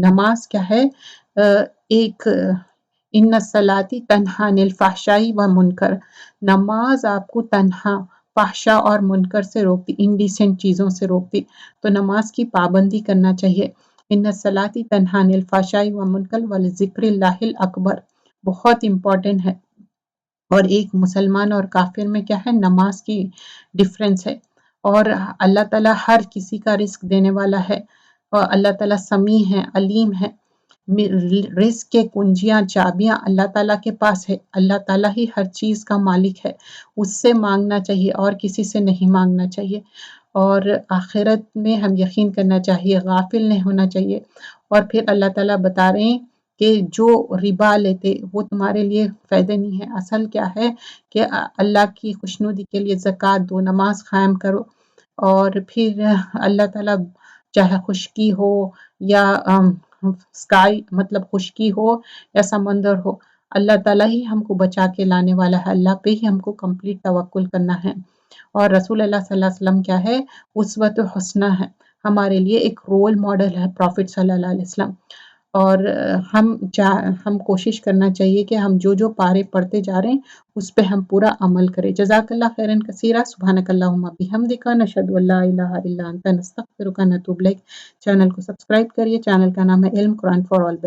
نماز کیا ہے، ایک ان الصلاۃ تنہی عن الفحشاء والمنکر، نماز آپ کو تنہا فحشاء اور منکر سے روکتی، انڈیسنٹ چیزوں سے روکتی، تو نماز کی پابندی کرنا چاہیے۔ ان الصلاۃ تنہی عن الفحشاء والمنکر ولذکر اللہ الاکبر، بہت امپورٹنٹ ہے۔ اور ایک مسلمان اور کافر میں کیا ہے، نماز کی ڈفرینس ہے، اور اللہ تعالیٰ ہر کسی کا رزق دینے والا ہے، اور اللہ تعالیٰ سمیع ہے، علیم ہے۔ رزق کے کنجیاں چابیاں اللہ تعالیٰ کے پاس ہے، اللہ تعالیٰ ہی ہر چیز کا مالک ہے، اس سے مانگنا چاہیے اور کسی سے نہیں مانگنا چاہیے، اور آخرت میں ہم یقین کرنا چاہیے، غافل نہیں ہونا چاہیے۔ اور پھر اللہ تعالیٰ بتا رہے ہیں کہ جو ربا لیتے وہ تمہارے لیے فائدہ نہیں ہے، اصل کیا ہے کہ اللہ کی خوشنودی کے لیے زکوٰۃ دو، نماز قائم کرو، اور پھر اللہ تعالیٰ چاہے خشکی ہو یا سکائی مطلب خشکی ہو یا سمندر ہو، اللہ تعالیٰ ہی ہم کو بچا کے لانے والا ہے، اللہ پہ ہی ہم کو کمپلیٹ توکل کرنا ہے۔ اور رسول اللہ صلی اللہ علیہ وسلم کیا ہے، اسوۃ حسنہ ہے، ہمارے لیے ایک رول ماڈل ہے پروفٹ صلی اللہ علیہ وسلم۔ اور ہم کوشش کرنا چاہیے کہ ہم جو پارے پڑھتے جا رہے ہیں اس پہ ہم پورا عمل کریں۔ جزاک اللہ خیرا کثیرا، سبحانک اللہم بحمدک، نشہد ان لا الہ الا انت، نستغفرک، نتوب الیک۔ چینل کو سبسکرائب کریے، چینل کا نام ہے علم قرآن فار آل۔